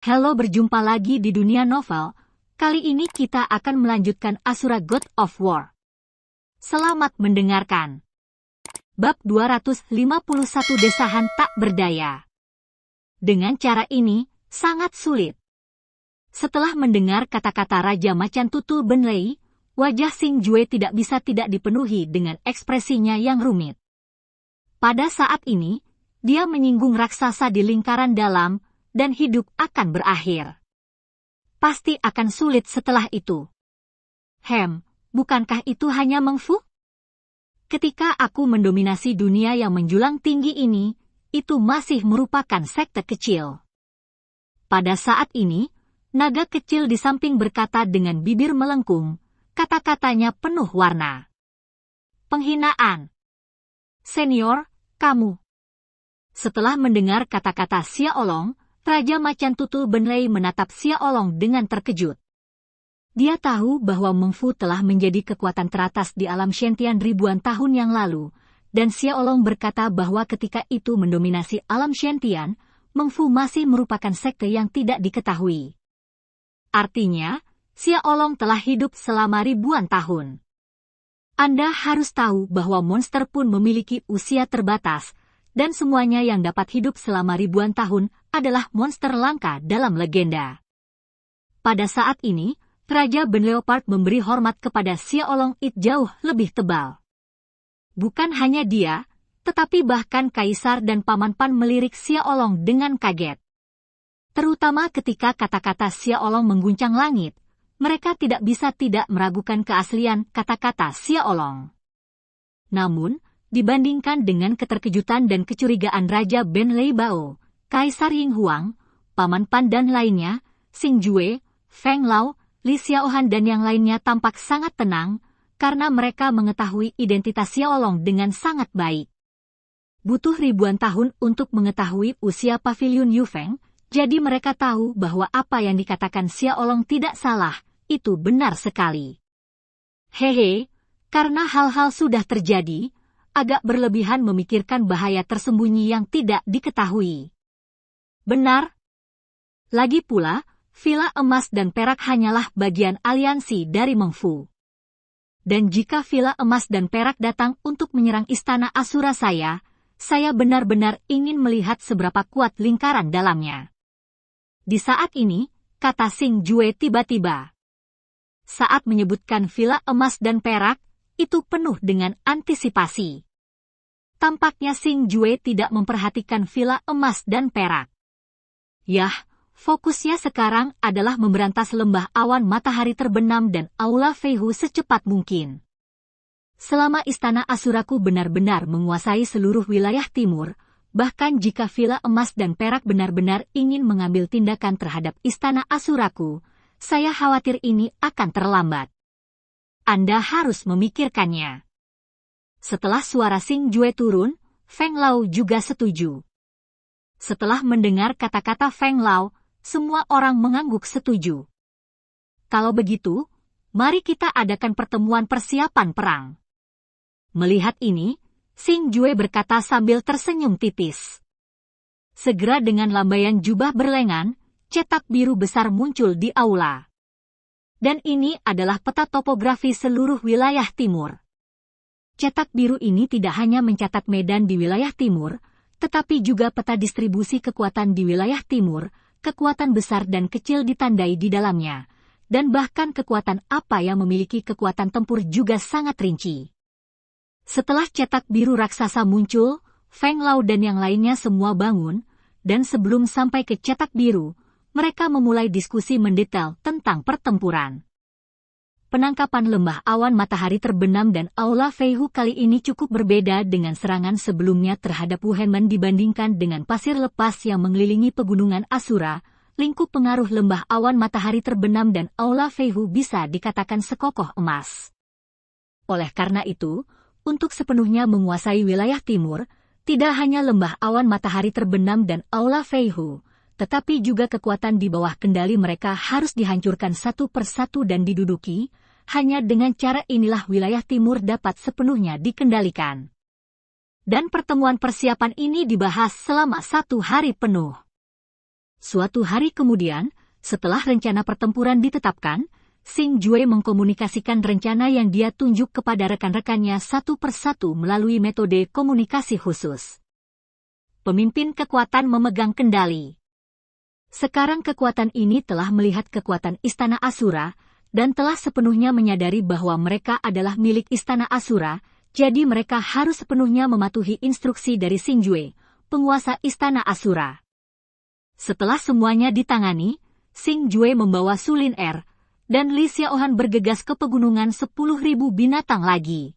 Halo, berjumpa lagi di dunia novel. Kali ini kita akan melanjutkan Asura God of War. Selamat mendengarkan. Bab 251 Desahan Tak Berdaya. Dengan cara ini, sangat sulit. Setelah mendengar kata-kata Raja Macan Tutul Benlei, wajah Xing Jue tidak bisa tidak dipenuhi dengan ekspresinya yang rumit. Pada saat ini, dia menyinggung raksasa di lingkaran dalam, dan hidup akan berakhir. Pasti akan sulit setelah itu. Bukankah itu hanya Mengfu? Ketika aku mendominasi dunia yang menjulang tinggi ini, itu masih merupakan sekte kecil. Pada saat ini, naga kecil di samping berkata dengan bibir melengkung, kata-katanya penuh warna. Penghinaan. Senior, kamu. Setelah mendengar kata-kata Xia Olong, Raja Macan Tutul Benlei menatap Xia Olong dengan terkejut. Dia tahu bahwa Mengfu telah menjadi kekuatan teratas di alam Shantian ribuan tahun yang lalu, dan Xia Olong berkata bahwa ketika itu mendominasi alam Shantian, Mengfu masih merupakan sekte yang tidak diketahui. Artinya, Xia Olong telah hidup selama ribuan tahun. Anda harus tahu bahwa monster pun memiliki usia terbatas, dan semuanya yang dapat hidup selama ribuan tahun adalah monster langka dalam legenda. Pada saat ini, Raja Ben Leopard memberi hormat kepada Xia Olong It jauh lebih tebal. Bukan hanya dia, tetapi bahkan Kaisar dan Paman Pan melirik Xia Olong dengan kaget. Terutama ketika kata-kata Xia Olong mengguncang langit, mereka tidak bisa tidak meragukan keaslian kata-kata Xia Olong. Namun, dibandingkan dengan keterkejutan dan kecurigaan Raja Ben Lei Bao, Kaisar Ying Huang, Paman Pan dan lainnya, Xing Jue, Feng Lao, Li Xiaohan dan yang lainnya tampak sangat tenang, karena mereka mengetahui identitas Xia Olong dengan sangat baik. Butuh ribuan tahun untuk mengetahui usia Pavilion Yufeng, jadi mereka tahu bahwa apa yang dikatakan Xia Olong tidak salah, itu benar sekali. Karena hal-hal sudah terjadi, agak berlebihan memikirkan bahaya tersembunyi yang tidak diketahui. Benar. Lagi pula, Villa Emas dan Perak hanyalah bagian aliansi dari Mengfu. Dan jika Villa Emas dan Perak datang untuk menyerang istana Asura saya benar-benar ingin melihat seberapa kuat lingkaran dalamnya. Di saat ini, kata Xing Jue tiba-tiba. Saat menyebutkan Villa Emas dan Perak, itu penuh dengan antisipasi. Tampaknya Xing Jue tidak memperhatikan Villa Emas dan Perak. Fokusnya sekarang adalah memberantas lembah awan matahari terbenam dan Aula Feihu secepat mungkin. Selama istana Asuraku benar-benar menguasai seluruh wilayah timur, bahkan jika Villa Emas dan Perak benar-benar ingin mengambil tindakan terhadap istana Asuraku, saya khawatir ini akan terlambat. Anda harus memikirkannya. Setelah suara Xing Jue turun, Feng Lao juga setuju. Setelah mendengar kata-kata Feng Lao, semua orang mengangguk setuju. Kalau begitu, mari kita adakan pertemuan persiapan perang. Melihat ini, Xing Jue berkata sambil tersenyum tipis. Segera dengan lambaian jubah berlengan, cetak biru besar muncul di aula. Dan ini adalah peta topografi seluruh wilayah timur. Cetak biru ini tidak hanya mencatat medan di wilayah timur, tetapi juga peta distribusi kekuatan di wilayah timur, kekuatan besar dan kecil ditandai di dalamnya, dan bahkan kekuatan apa yang memiliki kekuatan tempur juga sangat rinci. Setelah cetak biru raksasa muncul, Feng Lao dan yang lainnya semua bangun, dan sebelum sampai ke cetak biru, mereka memulai diskusi mendetail tentang pertempuran. Penangkapan lembah awan matahari terbenam dan Aula Feihu kali ini cukup berbeda dengan serangan sebelumnya terhadap Wuhenman dibandingkan dengan pasir lepas yang mengelilingi pegunungan Asura. Lingkup pengaruh lembah awan matahari terbenam dan Aula Feihu bisa dikatakan sekokoh emas. Oleh karena itu, untuk sepenuhnya menguasai wilayah timur, tidak hanya lembah awan matahari terbenam dan Aula Feihu, tetapi juga kekuatan di bawah kendali mereka harus dihancurkan satu persatu dan diduduki. Hanya dengan cara inilah wilayah timur dapat sepenuhnya dikendalikan. Dan pertemuan persiapan ini dibahas selama 1 hari penuh. Suatu hari kemudian, setelah rencana pertempuran ditetapkan, Xing Jue mengkomunikasikan rencana yang dia tunjuk kepada rekan-rekannya satu persatu melalui metode komunikasi khusus. Pemimpin kekuatan memegang kendali. Sekarang kekuatan ini telah melihat kekuatan Istana Asura, dan telah sepenuhnya menyadari bahwa mereka adalah milik Istana Asura, jadi mereka harus sepenuhnya mematuhi instruksi dari Xing Jue, penguasa Istana Asura. Setelah semuanya ditangani, Xing Jue membawa Su Lin Er, dan Li Xiaohan bergegas ke pegunungan 10.000 binatang lagi.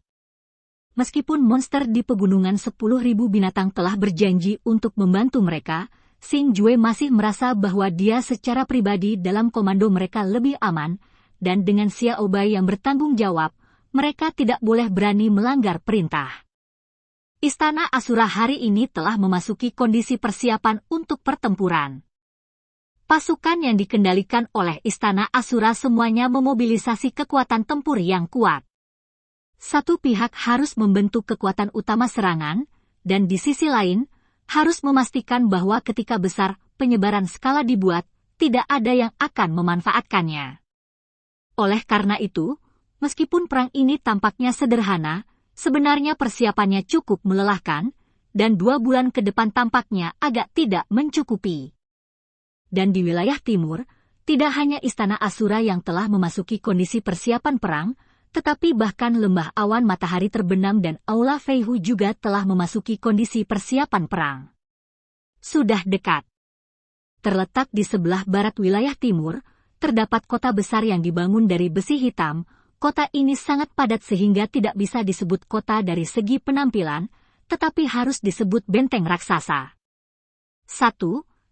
Meskipun monster di pegunungan 10.000 binatang telah berjanji untuk membantu mereka, Xing Jue masih merasa bahwa dia secara pribadi dalam komando mereka lebih aman, dan dengan Xiao Bai yang bertanggung jawab, mereka tidak boleh berani melanggar perintah. Istana Asura hari ini telah memasuki kondisi persiapan untuk pertempuran. Pasukan yang dikendalikan oleh Istana Asura semuanya memobilisasi kekuatan tempur yang kuat. Satu pihak harus membentuk kekuatan utama serangan, dan di sisi lain, harus memastikan bahwa ketika besar penyebaran skala dibuat, tidak ada yang akan memanfaatkannya. Oleh karena itu, meskipun perang ini tampaknya sederhana, sebenarnya persiapannya cukup melelahkan, dan 2 bulan ke depan tampaknya agak tidak mencukupi. Dan di wilayah timur, tidak hanya Istana Asura yang telah memasuki kondisi persiapan perang, tetapi bahkan lembah awan matahari terbenam dan Aula Feihu juga telah memasuki kondisi persiapan perang. Sudah dekat. Terletak di sebelah barat wilayah timur, terdapat kota besar yang dibangun dari besi hitam. Kota ini sangat padat sehingga tidak bisa disebut kota dari segi penampilan, tetapi harus disebut benteng raksasa. 1.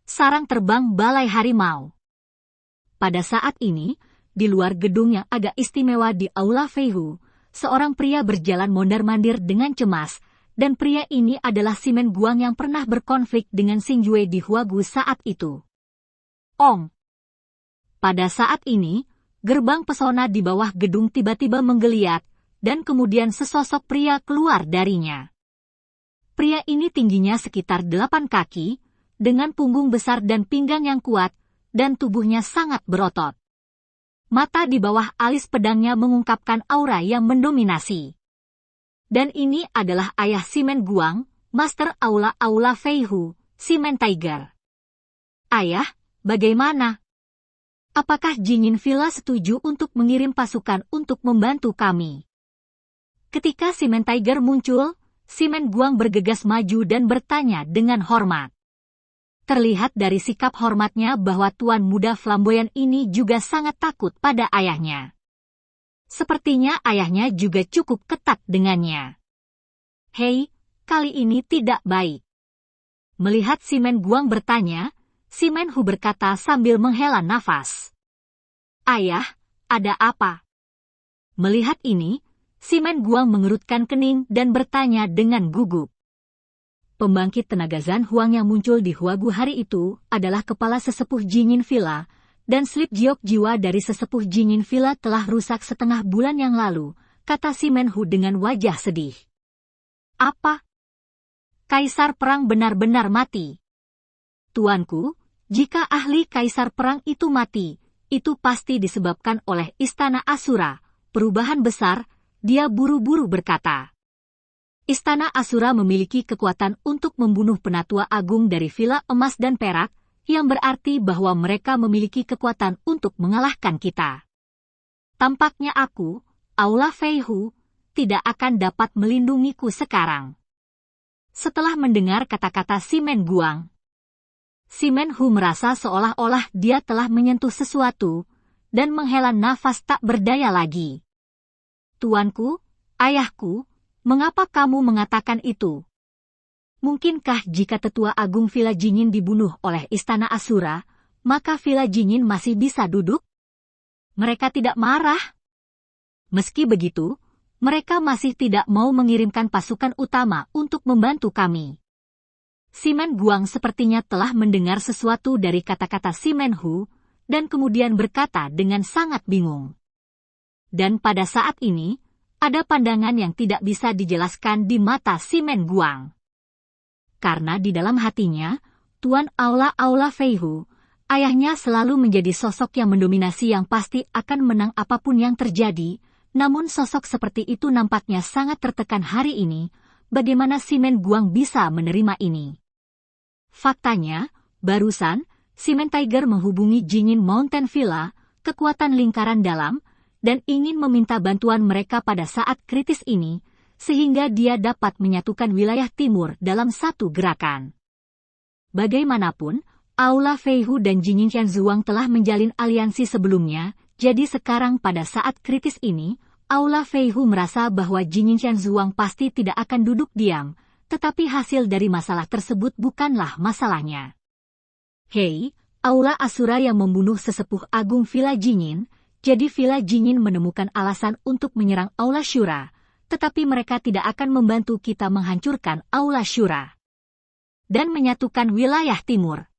Sarang terbang Balai Harimau. Pada saat ini, di luar gedung yang agak istimewa di Aula Feihu, seorang pria berjalan mondar-mandir dengan cemas, dan pria ini adalah Simen Guang yang pernah berkonflik dengan Xing Jue di Huagu saat itu. Ong! Pada saat ini, gerbang pesona di bawah gedung tiba-tiba menggeliat, dan kemudian sesosok pria keluar darinya. Pria ini tingginya sekitar 8 kaki, dengan punggung besar dan pinggang yang kuat, dan tubuhnya sangat berotot. Mata di bawah alis pedangnya mengungkapkan aura yang mendominasi. Dan ini adalah ayah Simen Guang, Master Aula Feihu, Simen Tiger. Ayah, bagaimana? Apakah Jingin Villa setuju untuk mengirim pasukan untuk membantu kami? Ketika Simen Tiger muncul, Simen Guang bergegas maju dan bertanya dengan hormat. Terlihat dari sikap hormatnya bahwa tuan muda flamboyan ini juga sangat takut pada ayahnya. Sepertinya ayahnya juga cukup ketat dengannya. Hei, kali ini tidak baik. Melihat Simen Guang bertanya, Simen Hu berkata sambil menghela nafas. Ayah, ada apa? Melihat ini, Simen Guang mengerutkan kening dan bertanya dengan gugup. Pembangkit tenaga Zan Huang yang muncul di Huagu hari itu adalah kepala sesepuh Jingin Villa, dan slip jiok jiwa dari sesepuh Jingin Villa telah rusak setengah bulan yang lalu, kata Simen Hu dengan wajah sedih. Apa? Kaisar perang benar-benar mati. Tuanku, jika ahli kaisar perang itu mati, itu pasti disebabkan oleh Istana Asura. Perubahan besar, dia buru-buru berkata. Istana Asura memiliki kekuatan untuk membunuh penatua agung dari Villa Emas dan Perak, yang berarti bahwa mereka memiliki kekuatan untuk mengalahkan kita. Tampaknya aku, Aula Feihu, tidak akan dapat melindungiku sekarang. Setelah mendengar kata-kata Simen Guang, Simen Hu merasa seolah-olah dia telah menyentuh sesuatu, dan menghela nafas tak berdaya lagi. Tuanku, ayahku, mengapa kamu mengatakan itu? Mungkinkah jika tetua agung Villa Jingin dibunuh oleh Istana Asura, maka Villa Jingin masih bisa duduk? Mereka tidak marah. Meski begitu, mereka masih tidak mau mengirimkan pasukan utama untuk membantu kami. Simen Guang sepertinya telah mendengar sesuatu dari kata-kata Simen Hu, dan kemudian berkata dengan sangat bingung. Dan pada saat ini, ada pandangan yang tidak bisa dijelaskan di mata Simen Guang. Karena di dalam hatinya, Tuan Aula Feihu, Ayahnya selalu menjadi sosok yang mendominasi yang pasti akan menang apapun yang terjadi, namun sosok seperti itu nampaknya sangat tertekan hari ini. Bagaimana Simon Guang bisa menerima ini? Faktanya, barusan, Simon Tiger menghubungi Jingin Mountain Villa, kekuatan lingkaran dalam, dan ingin meminta bantuan mereka pada saat kritis ini, sehingga dia dapat menyatukan wilayah timur dalam satu gerakan. Bagaimanapun, Aula Feihu dan Jingin Qianzuang telah menjalin aliansi sebelumnya, jadi sekarang pada saat kritis ini, Aula Feihu merasa bahwa Jingin Qianzuang pasti tidak akan duduk diam, tetapi hasil dari masalah tersebut bukanlah masalahnya. Hei, Aula Asura yang membunuh sesepuh agung Villa Jingin, jadi Villa Jingin menemukan alasan untuk menyerang Aula Shura, tetapi mereka tidak akan membantu kita menghancurkan Aula Shura dan menyatukan wilayah timur.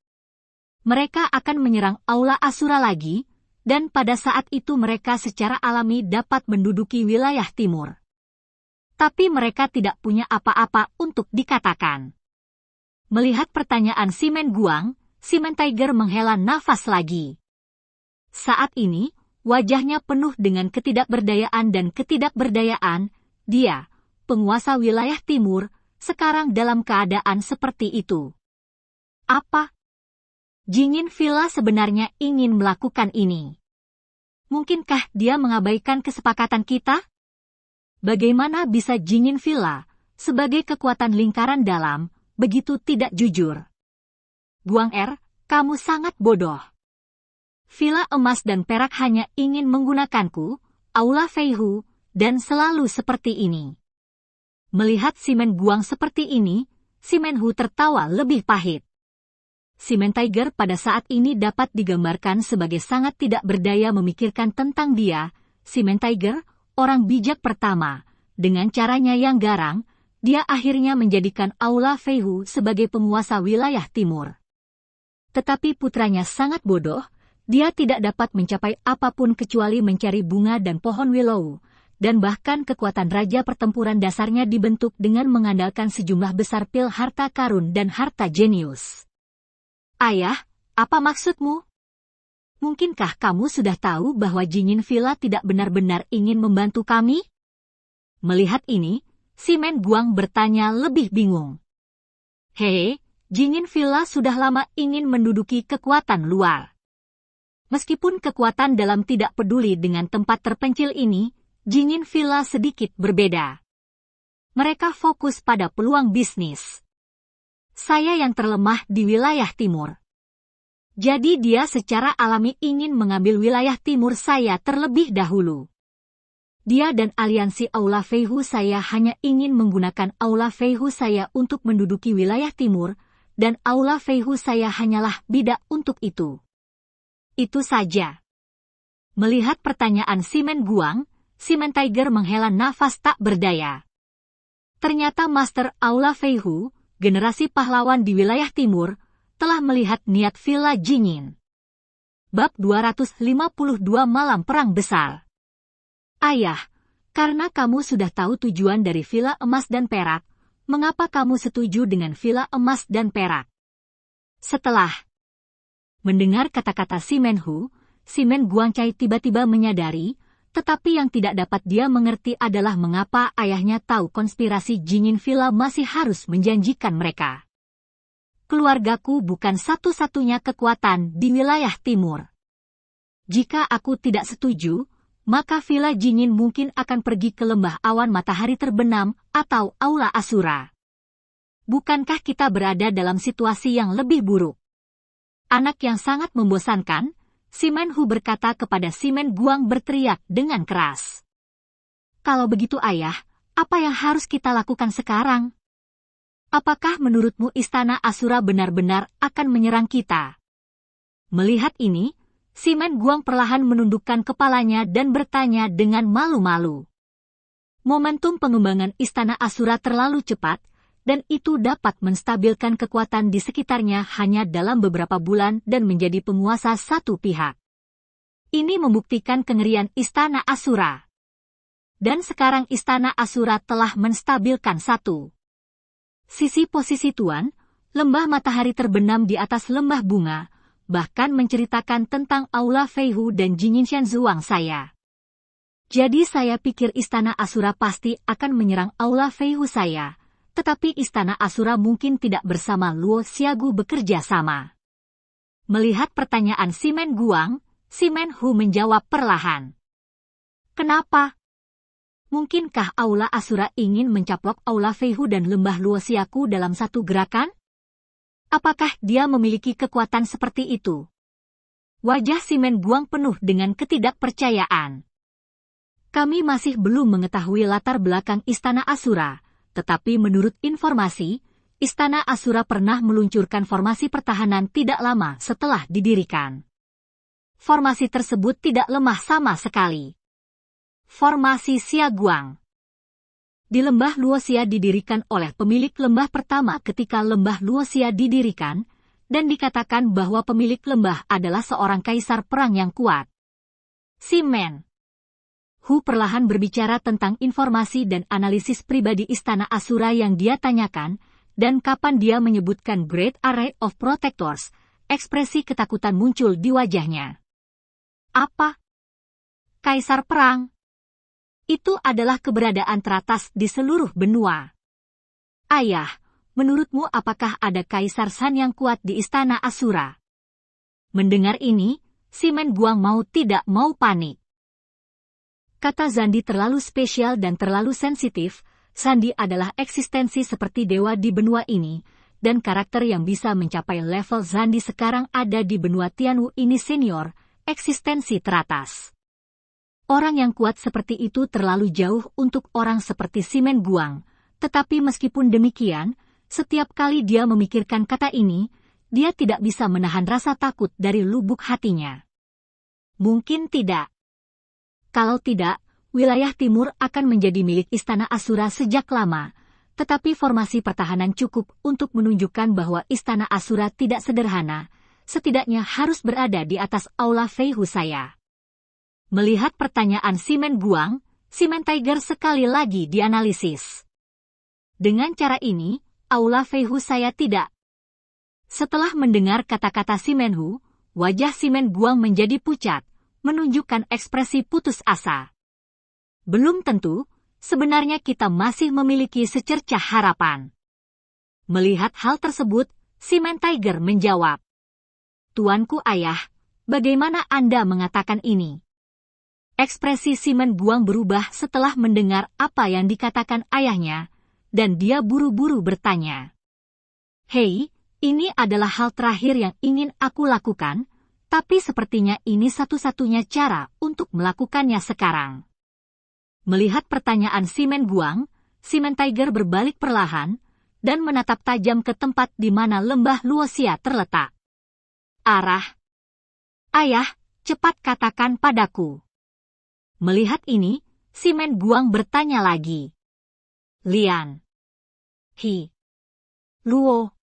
Mereka akan menyerang Aula Asura lagi, dan pada saat itu mereka secara alami dapat menduduki wilayah timur. Tapi mereka tidak punya apa-apa untuk dikatakan. Melihat pertanyaan Simon Guang, Simon Tiger menghela nafas lagi. Saat ini, wajahnya penuh dengan ketidakberdayaan dan ketidakberdayaan. Dia, penguasa wilayah timur, sekarang dalam keadaan seperti itu. Apa? Jingin Villa sebenarnya ingin melakukan ini. Mungkinkah dia mengabaikan kesepakatan kita? Bagaimana bisa Jingin Villa, sebagai kekuatan lingkaran dalam, begitu tidak jujur? Guang kamu sangat bodoh. Villa emas dan perak hanya ingin menggunakanku, Aula Feihu, dan selalu seperti ini. Melihat Simon Guang seperti ini, Simon Hu tertawa lebih pahit. Simon Tiger pada saat ini dapat digambarkan sebagai sangat tidak berdaya memikirkan tentang dia. Simon Tiger, orang bijak pertama, dengan caranya yang garang, dia akhirnya menjadikan Aula Feihu sebagai penguasa wilayah timur. Tetapi putranya sangat bodoh, dia tidak dapat mencapai apapun kecuali mencari bunga dan pohon willow, dan bahkan kekuatan raja pertempuran dasarnya dibentuk dengan mengandalkan sejumlah besar pil harta karun dan harta jenius. Ayah, apa maksudmu? Mungkinkah kamu sudah tahu bahwa Jingin Villa tidak benar-benar ingin membantu kami? Melihat ini, Simon Guang bertanya lebih bingung. Hei, Jingin Villa sudah lama ingin menduduki kekuatan luar. Meskipun kekuatan dalam tidak peduli dengan tempat terpencil ini, Jingin Villa sedikit berbeda. Mereka fokus pada peluang bisnis. Saya yang terlemah di wilayah timur. Jadi dia secara alami ingin mengambil wilayah timur saya terlebih dahulu. Dia dan aliansi Aula Feihu saya hanya ingin menggunakan Aula Feihu saya untuk menduduki wilayah timur, dan Aula Feihu saya hanyalah bidak untuk itu. Itu saja. Melihat pertanyaan Simon Guang, Simon Tiger menghela nafas tak berdaya. Ternyata Master Aula Feihu, generasi pahlawan di wilayah timur, telah melihat niat Villa Jingin. Bab 252 Malam Perang Besar. Ayah, karena kamu sudah tahu tujuan dari Villa Emas dan Perak, mengapa kamu setuju dengan Villa Emas dan Perak? Setelah mendengar kata-kata Simon Hu, Simon Guangcai tiba-tiba menyadari, tetapi yang tidak dapat dia mengerti adalah mengapa ayahnya tahu konspirasi Jingin Villa masih harus menjanjikan mereka. Keluargaku bukan satu-satunya kekuatan di wilayah timur. Jika aku tidak setuju, maka Villa Jingin mungkin akan pergi ke lembah awan matahari terbenam atau Aula Asura. Bukankah kita berada dalam situasi yang lebih buruk? Anak yang sangat membosankan, Simon Hu berkata kepada Simon Guang berteriak dengan keras. Kalau begitu ayah, apa yang harus kita lakukan sekarang? Apakah menurutmu Istana Asura benar-benar akan menyerang kita? Melihat ini, Simon Guang perlahan menundukkan kepalanya dan bertanya dengan malu-malu. Momentum pengembangan Istana Asura terlalu cepat, dan itu dapat menstabilkan kekuatan di sekitarnya hanya dalam beberapa bulan dan menjadi penguasa satu pihak. Ini membuktikan kengerian Istana Asura. Dan sekarang Istana Asura telah menstabilkan satu sisi posisi tuan, lembah matahari terbenam di atas lembah bunga, bahkan menceritakan tentang Aula Feihu dan Jinyinshan Zhuang saya. Jadi saya pikir Istana Asura pasti akan menyerang Aula Feihu saya, tetapi Istana Asura mungkin tidak bersama Luo Xiagu bekerja sama. Melihat pertanyaan Simen Guang, Simen Hu menjawab perlahan. Kenapa? Mungkinkah Aula Asura ingin mencaplok Aula Feihu dan lembah Luo Xiagu dalam satu gerakan? Apakah dia memiliki kekuatan seperti itu? Wajah Simen Guang penuh dengan ketidakpercayaan. Kami masih belum mengetahui latar belakang Istana Asura, tetapi menurut informasi, Istana Asura pernah meluncurkan formasi pertahanan tidak lama setelah didirikan. Formasi tersebut tidak lemah sama sekali. Formasi Xiaguang. Di lembah Luoxia didirikan oleh pemilik lembah pertama ketika lembah Luoxia didirikan, dan dikatakan bahwa pemilik lembah adalah seorang kaisar perang yang kuat. Simen Hu perlahan berbicara tentang informasi dan analisis pribadi Istana Asura yang dia tanyakan, dan kapan dia menyebutkan Great Array of Protectors, ekspresi ketakutan muncul di wajahnya. Apa? Kaisar perang? Itu adalah keberadaan teratas di seluruh benua. Ayah, menurutmu apakah ada Kaisar San yang kuat di Istana Asura? Mendengar ini, Simen Guang mau tidak mau panik. Kata Zandi terlalu spesial dan terlalu sensitif. Zandi adalah eksistensi seperti dewa di benua ini, dan karakter yang bisa mencapai level Zandi sekarang ada di benua Tianwu ini senior, eksistensi teratas. Orang yang kuat seperti itu terlalu jauh untuk orang seperti Simen Guang, tetapi meskipun demikian, setiap kali dia memikirkan kata ini, dia tidak bisa menahan rasa takut dari lubuk hatinya. Mungkin tidak. Kalau tidak, wilayah timur akan menjadi milik Istana Asura sejak lama, tetapi formasi pertahanan cukup untuk menunjukkan bahwa Istana Asura tidak sederhana, setidaknya harus berada di atas Aula Feihu saya. Melihat pertanyaan Simen Guang, Simen Tiger sekali lagi dianalisis. Dengan cara ini, Aula Feihu saya tidak. Setelah mendengar kata-kata Simen Hu, wajah Simen Guang menjadi pucat, menunjukkan ekspresi putus asa. Belum tentu, sebenarnya kita masih memiliki secercah harapan. Melihat hal tersebut, Simen Tiger menjawab. Tuanku ayah, bagaimana Anda mengatakan ini? Ekspresi Simen Guang berubah setelah mendengar apa yang dikatakan ayahnya, dan dia buru-buru bertanya. Hei, ini adalah hal terakhir yang ingin aku lakukan, tapi sepertinya ini satu-satunya cara untuk melakukannya sekarang. Melihat pertanyaan Simen Guang, Simen Tiger berbalik perlahan, dan menatap tajam ke tempat di mana lembah Luoxia terletak. Arah. Ayah, cepat katakan padaku. Melihat ini, Simen Guang bertanya lagi. Lian. Hi. Luo.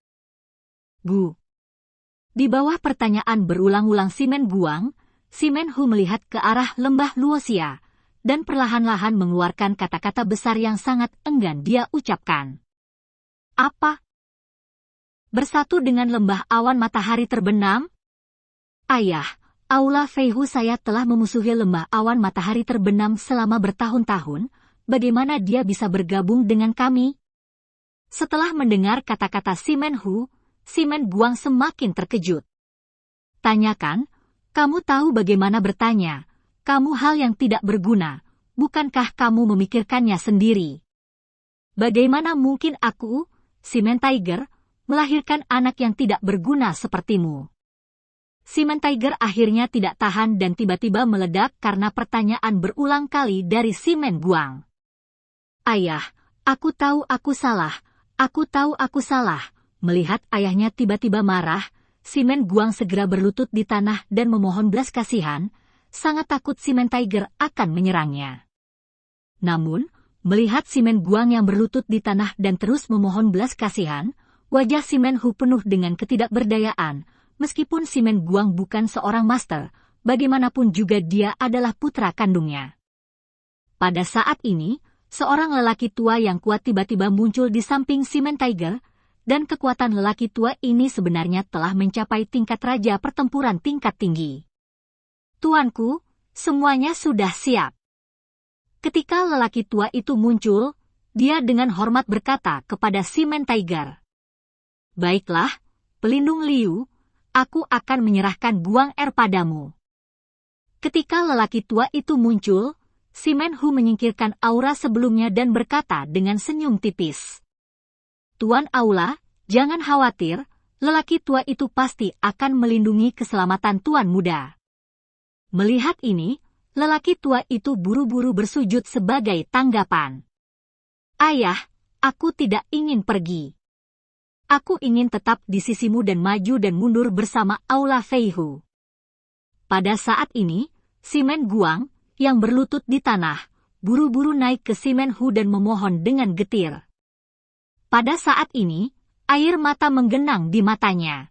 Gu. Di bawah pertanyaan berulang-ulang Simen Guang, Simen Hu melihat ke arah lembah Luoxia, dan perlahan-lahan mengeluarkan kata-kata besar yang sangat enggan dia ucapkan. Apa? Bersatu dengan lembah awan matahari terbenam? Ayah, Aula Feihu saya telah memusuhi lembah awan matahari terbenam selama bertahun-tahun, bagaimana dia bisa bergabung dengan kami? Setelah mendengar kata-kata Simen Hu, Simen Guang semakin terkejut. Tanyakan, kamu tahu bagaimana bertanya, kamu hal yang tidak berguna, bukankah kamu memikirkannya sendiri? Bagaimana mungkin aku, Simen Tiger, melahirkan anak yang tidak berguna sepertimu? Simen Tiger akhirnya tidak tahan dan tiba-tiba meledak karena pertanyaan berulang kali dari Simen Guang. Ayah, aku tahu aku salah, aku tahu aku salah. Melihat ayahnya tiba-tiba marah, Simen Guang segera berlutut di tanah dan memohon belas kasihan, sangat takut Simen Tiger akan menyerangnya. Namun, melihat Simen Guang yang berlutut di tanah dan terus memohon belas kasihan, wajah Simen Hu penuh dengan ketidakberdayaan. Meskipun Simen Guang bukan seorang master, bagaimanapun juga dia adalah putra kandungnya. Pada saat ini, seorang lelaki tua yang kuat tiba-tiba muncul di samping Simen Tiger, dan kekuatan lelaki tua ini sebenarnya telah mencapai tingkat raja pertempuran tingkat tinggi. Tuanku, semuanya sudah siap. Ketika lelaki tua itu muncul, dia dengan hormat berkata kepada Cement Tiger. Baiklah, pelindung Liu, aku akan menyerahkan Guang Er padamu. Ketika lelaki tua itu muncul, Cement Hu menyingkirkan aura sebelumnya dan berkata dengan senyum tipis. Tuan Aula, jangan khawatir, lelaki tua itu pasti akan melindungi keselamatan Tuan Muda. Melihat ini, lelaki tua itu buru-buru bersujud sebagai tanggapan. Ayah, aku tidak ingin pergi. Aku ingin tetap di sisimu dan maju dan mundur bersama Aula Feihu. Pada saat ini, Cement Guang, yang berlutut di tanah, buru-buru naik ke Cement Hu dan memohon dengan getir. Pada saat ini, air mata menggenang di matanya.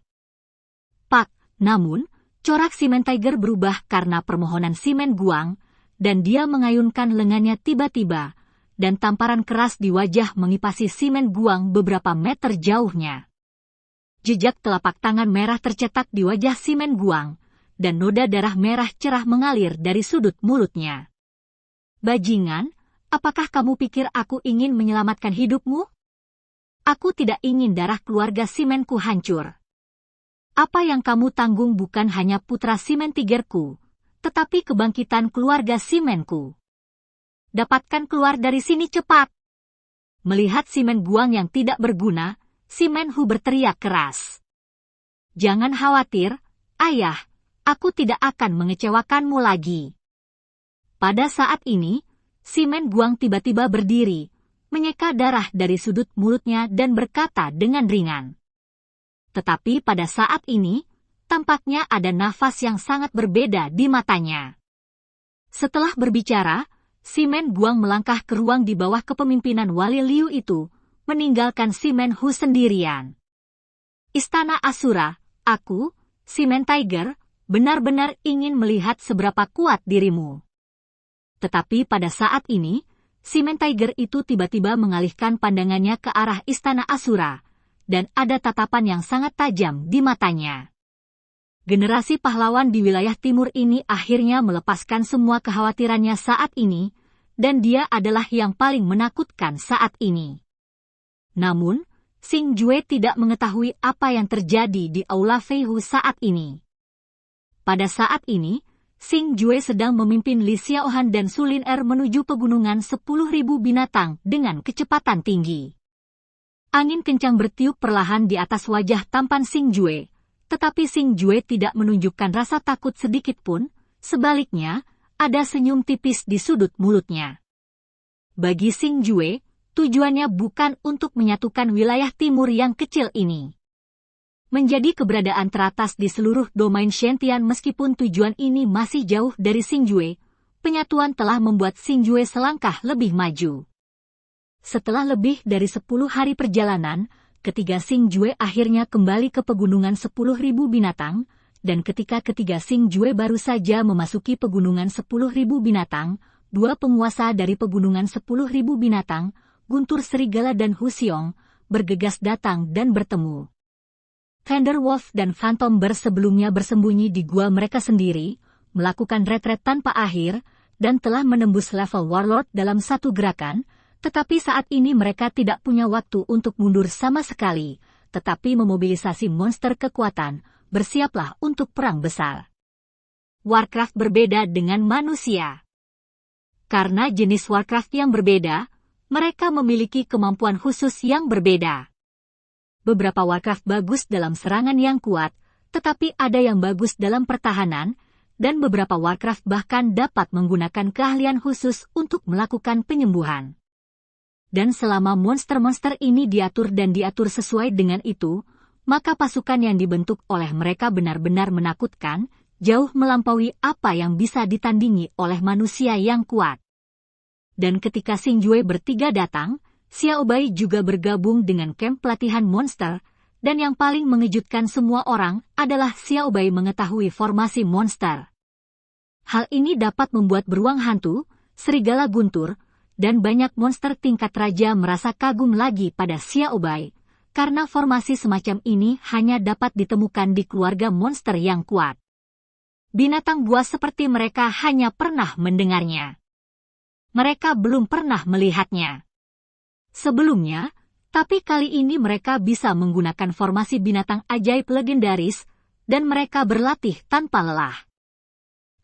Pak, namun, corak Cement Tiger berubah karena permohonan Cement Guang, dan dia mengayunkan lengannya tiba-tiba, dan tamparan keras di wajah mengipasi Cement Guang beberapa meter jauhnya. Jejak telapak tangan merah tercetak di wajah Cement Guang, dan noda darah merah cerah mengalir dari sudut mulutnya. Bajingan, apakah kamu pikir aku ingin menyelamatkan hidupmu? Aku tidak ingin darah keluarga Cimentku hancur. Apa yang kamu tanggung bukan hanya putra Cement Tigerku, tetapi kebangkitan keluarga Cimentku. Dapatkan keluar dari sini cepat. Melihat Cement Guang yang tidak berguna, Cement Hu berteriak keras. Jangan khawatir, ayah. Aku tidak akan mengecewakanmu lagi. Pada saat ini, Cement Guang tiba-tiba berdiri, menyeka darah dari sudut mulutnya dan berkata dengan ringan. Tetapi pada saat ini, tampaknya ada nafas yang sangat berbeda di matanya. Setelah berbicara, Cement Guang melangkah ke ruang di bawah kepemimpinan Wali Liu itu, meninggalkan Cement Hu sendirian. Istana Asura, aku, Cement Tiger, benar-benar ingin melihat seberapa kuat dirimu. Tetapi pada saat ini, Cement Tiger itu tiba-tiba mengalihkan pandangannya ke arah Istana Asura, dan ada tatapan yang sangat tajam di matanya. Generasi pahlawan di wilayah timur ini akhirnya melepaskan semua kekhawatirannya saat ini, dan dia adalah yang paling menakutkan saat ini. Namun, Xing Jue tidak mengetahui apa yang terjadi di Aula Feihu saat ini. Pada saat ini, Xing Jue sedang memimpin Li Xiaohan dan Su Lin Er menuju pegunungan 10.000 binatang dengan kecepatan tinggi. Angin kencang bertiup perlahan di atas wajah tampan Xing Jue, tetapi Xing Jue tidak menunjukkan rasa takut sedikit pun, sebaliknya, ada senyum tipis di sudut mulutnya. Bagi Xing Jue, tujuannya bukan untuk menyatukan wilayah timur yang kecil ini. Menjadi keberadaan teratas di seluruh domain Shen-Tian meskipun tujuan ini masih jauh dari Xing Jue, penyatuan telah membuat Xing Jue selangkah lebih maju. Setelah lebih dari 10 hari perjalanan, ketiga Xing Jue akhirnya kembali ke pegunungan 10.000 binatang, dan ketika ketiga Xing Jue baru saja memasuki pegunungan 10.000 binatang, dua penguasa dari pegunungan 10.000 binatang, Guntur Serigala dan Hu Xiong, bergegas datang dan bertemu. Thunderwolf dan Phantom Bear sebelumnya bersembunyi di gua mereka sendiri, melakukan retret tanpa akhir, dan telah menembus level Warlord dalam satu gerakan, tetapi saat ini mereka tidak punya waktu untuk mundur sama sekali, tetapi memobilisasi monster kekuatan, bersiaplah untuk perang besar. Warcraft berbeda dengan manusia. Karena jenis Warcraft yang berbeda, mereka memiliki kemampuan khusus yang berbeda. Beberapa Warcraft bagus dalam serangan yang kuat, tetapi ada yang bagus dalam pertahanan, dan beberapa Warcraft bahkan dapat menggunakan keahlian khusus untuk melakukan penyembuhan. Dan selama monster-monster ini diatur sesuai dengan itu, maka pasukan yang dibentuk oleh mereka benar-benar menakutkan, jauh melampaui apa yang bisa ditandingi oleh manusia yang kuat. Dan ketika Xing Jue bertiga datang, Xiao Bai juga bergabung dengan kamp pelatihan monster, dan yang paling mengejutkan semua orang adalah Xiao Bai mengetahui formasi monster. Hal ini dapat membuat beruang hantu, serigala guntur, dan banyak monster tingkat raja merasa kagum lagi pada Xiao Bai, karena formasi semacam ini hanya dapat ditemukan di keluarga monster yang kuat. Binatang buas seperti mereka hanya pernah mendengarnya. Mereka belum pernah melihatnya sebelumnya, tapi kali ini mereka bisa menggunakan formasi binatang ajaib legendaris, dan mereka berlatih tanpa lelah.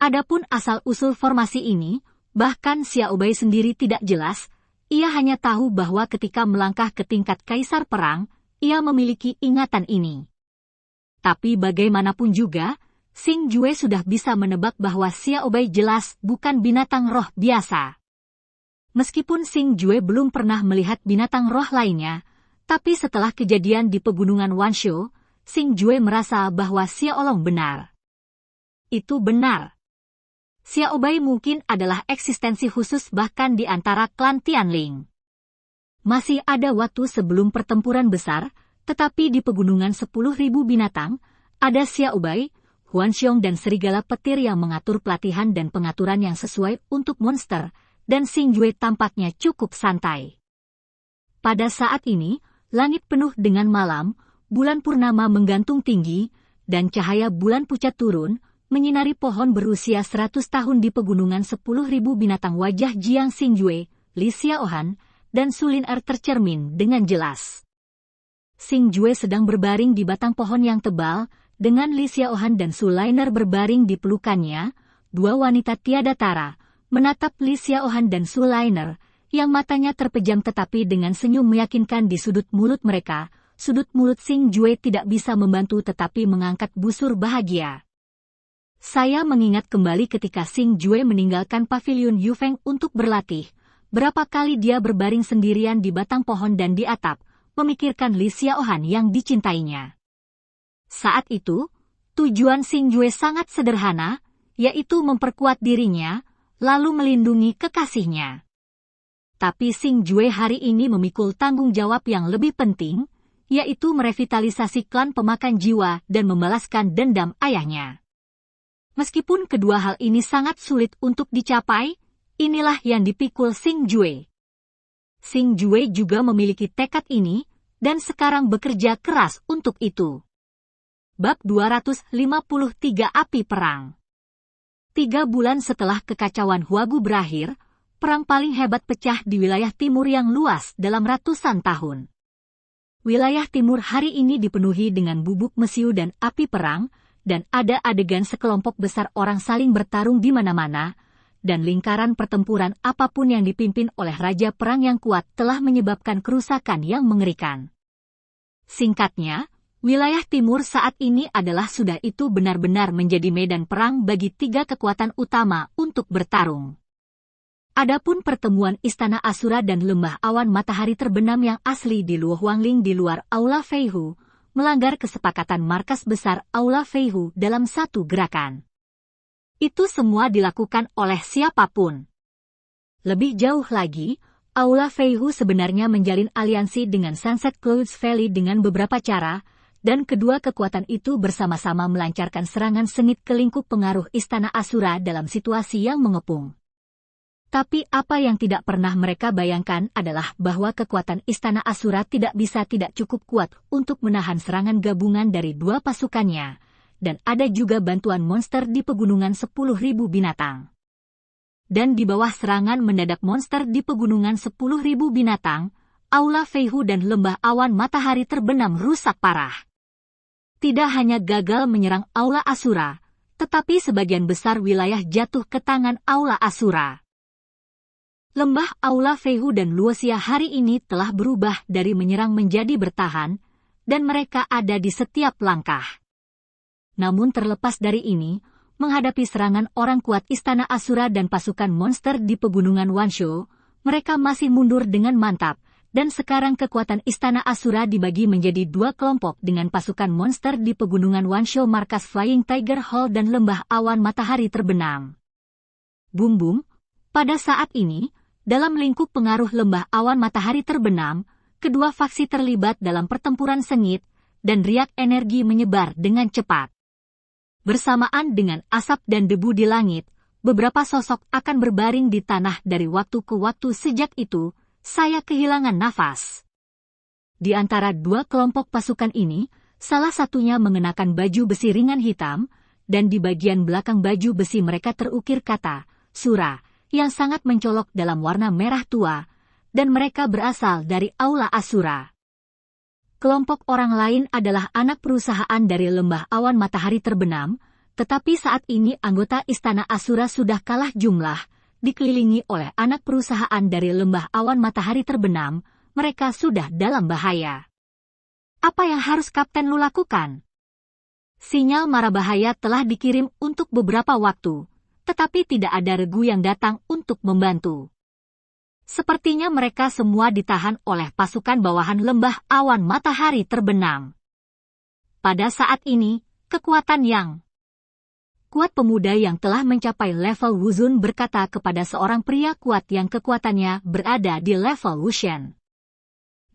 Adapun asal-usul formasi ini, bahkan Xiaobai sendiri tidak jelas. Ia hanya tahu bahwa ketika melangkah ke tingkat kaisar perang, ia memiliki ingatan ini. Tapi bagaimanapun juga, Xing Jue sudah bisa menebak bahwa Xiaobai jelas bukan binatang roh biasa. Meskipun Xing Jue belum pernah melihat binatang roh lainnya, tapi setelah kejadian di pegunungan Wanshu, Xing Jue merasa bahwa Xiaolong benar. Itu benar. Xiaobai mungkin adalah eksistensi khusus bahkan di antara klan Tianling. Masih ada waktu sebelum pertempuran besar, tetapi di pegunungan 10.000 binatang, ada Xiaobai, Huanxiong dan serigala petir yang mengatur pelatihan dan pengaturan yang sesuai untuk monster, dan Xing Jue tampaknya cukup santai. Pada saat ini, langit penuh dengan malam, bulan purnama menggantung tinggi, dan cahaya bulan pucat turun, menyinari pohon berusia 100 tahun di pegunungan 10.000 binatang. Wajah Jiang Xing Jue, Li Xiaohan, dan Su Lin Er tercermin dengan jelas. Xing Jue sedang berbaring di batang pohon yang tebal, dengan Li Xiaohan dan Su Lin Er berbaring di pelukannya, dua wanita tiada tara, menatap Li Xiaohan dan Su Lin Er, yang matanya terpejam tetapi dengan senyum meyakinkan di sudut mulut mereka. Sudut mulut Xing Jue tidak bisa membantu tetapi mengangkat busur bahagia. Saya mengingat kembali ketika Xing Jue meninggalkan pavilion Yufeng untuk berlatih, berapa kali dia berbaring sendirian di batang pohon dan di atap, memikirkan Li Xiaohan yang dicintainya. Saat itu, tujuan Xing Jue sangat sederhana, yaitu memperkuat dirinya, lalu melindungi kekasihnya. Tapi Xing Jue hari ini memikul tanggung jawab yang lebih penting, yaitu merevitalisasi klan pemakan jiwa dan membalaskan dendam ayahnya. Meskipun kedua hal ini sangat sulit untuk dicapai, inilah yang dipikul Xing Jue. Xing Jue juga memiliki tekad ini, dan sekarang bekerja keras untuk itu. Bab 253 Api Perang. 3 bulan setelah kekacauan Huagu berakhir, perang paling hebat pecah di wilayah timur yang luas dalam ratusan tahun. Wilayah timur hari ini dipenuhi dengan bubuk mesiu dan api perang, dan ada adegan sekelompok besar orang saling bertarung di mana-mana, dan lingkaran pertempuran apapun yang dipimpin oleh raja perang yang kuat telah menyebabkan kerusakan yang mengerikan. Singkatnya, wilayah timur saat ini adalah sudah itu benar-benar menjadi medan perang bagi 3 kekuatan utama untuk bertarung. Adapun pertemuan Istana Asura dan Lembah Awan Matahari Terbenam yang asli di Luo Huangling di luar Aula Feihu, melanggar kesepakatan markas besar Aula Feihu dalam satu gerakan. Itu semua dilakukan oleh siapapun. Lebih jauh lagi, Aula Feihu sebenarnya menjalin aliansi dengan Sunset Clouds Valley dengan beberapa cara, dan kedua kekuatan itu bersama-sama melancarkan serangan sengit ke lingkup pengaruh Istana Asura dalam situasi yang mengepung. Tapi apa yang tidak pernah mereka bayangkan adalah bahwa kekuatan Istana Asura tidak cukup kuat untuk menahan serangan gabungan dari 2 pasukannya, dan ada juga bantuan monster di pegunungan 10.000 binatang. Dan di bawah serangan mendadak monster di pegunungan 10.000 binatang, Aula Feihu dan Lembah Awan Matahari Terbenam rusak parah. Tidak hanya gagal menyerang Aula Asura, tetapi sebagian besar wilayah jatuh ke tangan Aula Asura. Lembah Aula Feihu dan Luoxia hari ini telah berubah dari menyerang menjadi bertahan, dan mereka ada di setiap langkah. Namun terlepas dari ini, menghadapi serangan orang kuat Istana Asura dan pasukan monster di pegunungan Wanshu, mereka masih mundur dengan mantap, dan sekarang kekuatan Istana Asura dibagi menjadi 2 kelompok dengan pasukan monster di pegunungan Wanshu markas Flying Tiger Hall dan Lembah Awan Matahari Terbenam. Bum-bum, pada saat ini, dalam lingkup pengaruh Lembah Awan Matahari Terbenam, kedua faksi terlibat dalam pertempuran sengit, dan riak energi menyebar dengan cepat. Bersamaan dengan asap dan debu di langit, beberapa sosok akan berbaring di tanah dari waktu ke waktu. Sejak itu, saya kehilangan nafas. Di antara dua kelompok pasukan ini, salah satunya mengenakan baju besi ringan hitam, dan di bagian belakang baju besi mereka terukir kata, Sura, yang sangat mencolok dalam warna merah tua, dan mereka berasal dari Aula Asura. Kelompok orang lain adalah anak perusahaan dari lembah awan matahari terbenam, tetapi saat ini anggota Istana Asura sudah kalah jumlah, dikelilingi oleh anak perusahaan dari lembah awan matahari terbenam, mereka sudah dalam bahaya. Apa yang harus Kapten Lu lakukan? Sinyal mara bahaya telah dikirim untuk beberapa waktu, tetapi tidak ada regu yang datang untuk membantu. Sepertinya mereka semua ditahan oleh pasukan bawahan lembah awan matahari terbenam. Pada saat ini, kekuatan yang kuat pemuda yang telah mencapai level Wuzun berkata kepada seorang pria kuat yang kekuatannya berada di level Wushen.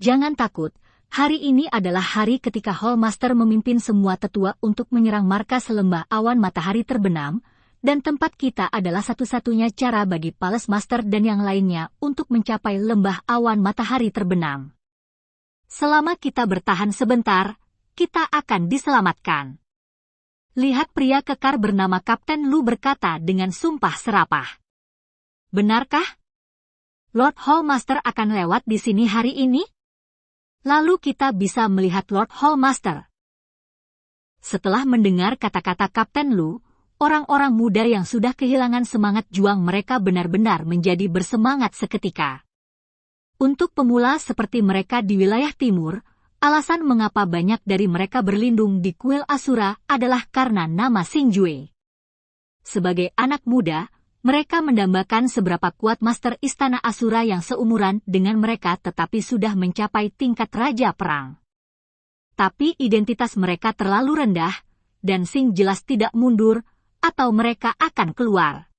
Jangan takut, hari ini adalah hari ketika Hallmaster memimpin semua tetua untuk menyerang markas lembah awan matahari terbenam, dan tempat kita adalah satu-satunya cara bagi Palace Master dan yang lainnya untuk mencapai lembah awan matahari terbenam. Selama kita bertahan sebentar, kita akan diselamatkan. Lihat pria kekar bernama Kapten Lu berkata dengan sumpah serapah. Benarkah? Lord Hallmaster akan lewat di sini hari ini? Lalu kita bisa melihat Lord Hallmaster. Setelah mendengar kata-kata Kapten Lu, orang-orang muda yang sudah kehilangan semangat juang mereka benar-benar menjadi bersemangat seketika. Untuk pemula seperti mereka di wilayah timur, alasan mengapa banyak dari mereka berlindung di kuil Asura adalah karena nama Xingjue. Sebagai anak muda, mereka mendambakan seberapa kuat Master Istana Asura yang seumuran dengan mereka tetapi sudah mencapai tingkat Raja Perang. Tapi identitas mereka terlalu rendah, dan Xing jelas tidak mundur, atau mereka akan keluar.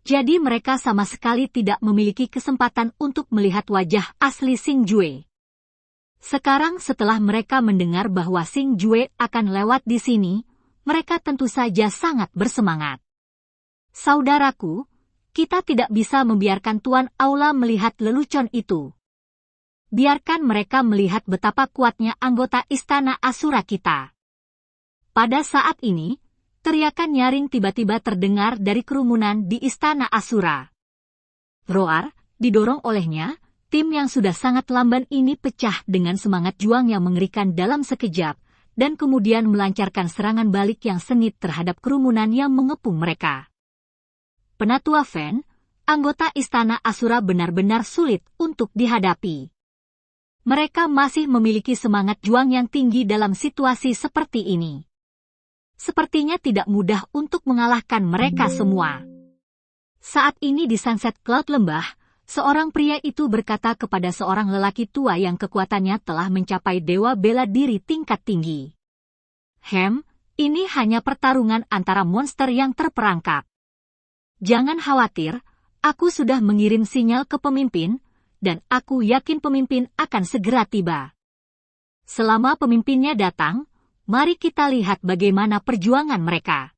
Jadi mereka sama sekali tidak memiliki kesempatan untuk melihat wajah asli Xingjue. Sekarang setelah mereka mendengar bahwa Xingjue akan lewat di sini, mereka tentu saja sangat bersemangat. Saudaraku, kita tidak bisa membiarkan Tuan Aula melihat lelucon itu. Biarkan mereka melihat betapa kuatnya anggota Istana Asura kita. Pada saat ini, teriakan nyaring tiba-tiba terdengar dari kerumunan di Istana Asura. Roar, didorong olehnya, tim yang sudah sangat lamban ini pecah dengan semangat juang yang mengerikan dalam sekejap, dan kemudian melancarkan serangan balik yang sengit terhadap kerumunan yang mengepung mereka. Penatua Fen, anggota Istana Asura benar-benar sulit untuk dihadapi. Mereka masih memiliki semangat juang yang tinggi dalam situasi seperti ini. Sepertinya tidak mudah untuk mengalahkan mereka semua. Saat ini di Sunset Cloud Lembah, seorang pria itu berkata kepada seorang lelaki tua yang kekuatannya telah mencapai dewa bela diri tingkat tinggi. Ini hanya pertarungan antara monster yang terperangkap. Jangan khawatir, aku sudah mengirim sinyal ke pemimpin, dan aku yakin pemimpin akan segera tiba. Selama pemimpinnya datang, mari kita lihat bagaimana perjuangan mereka.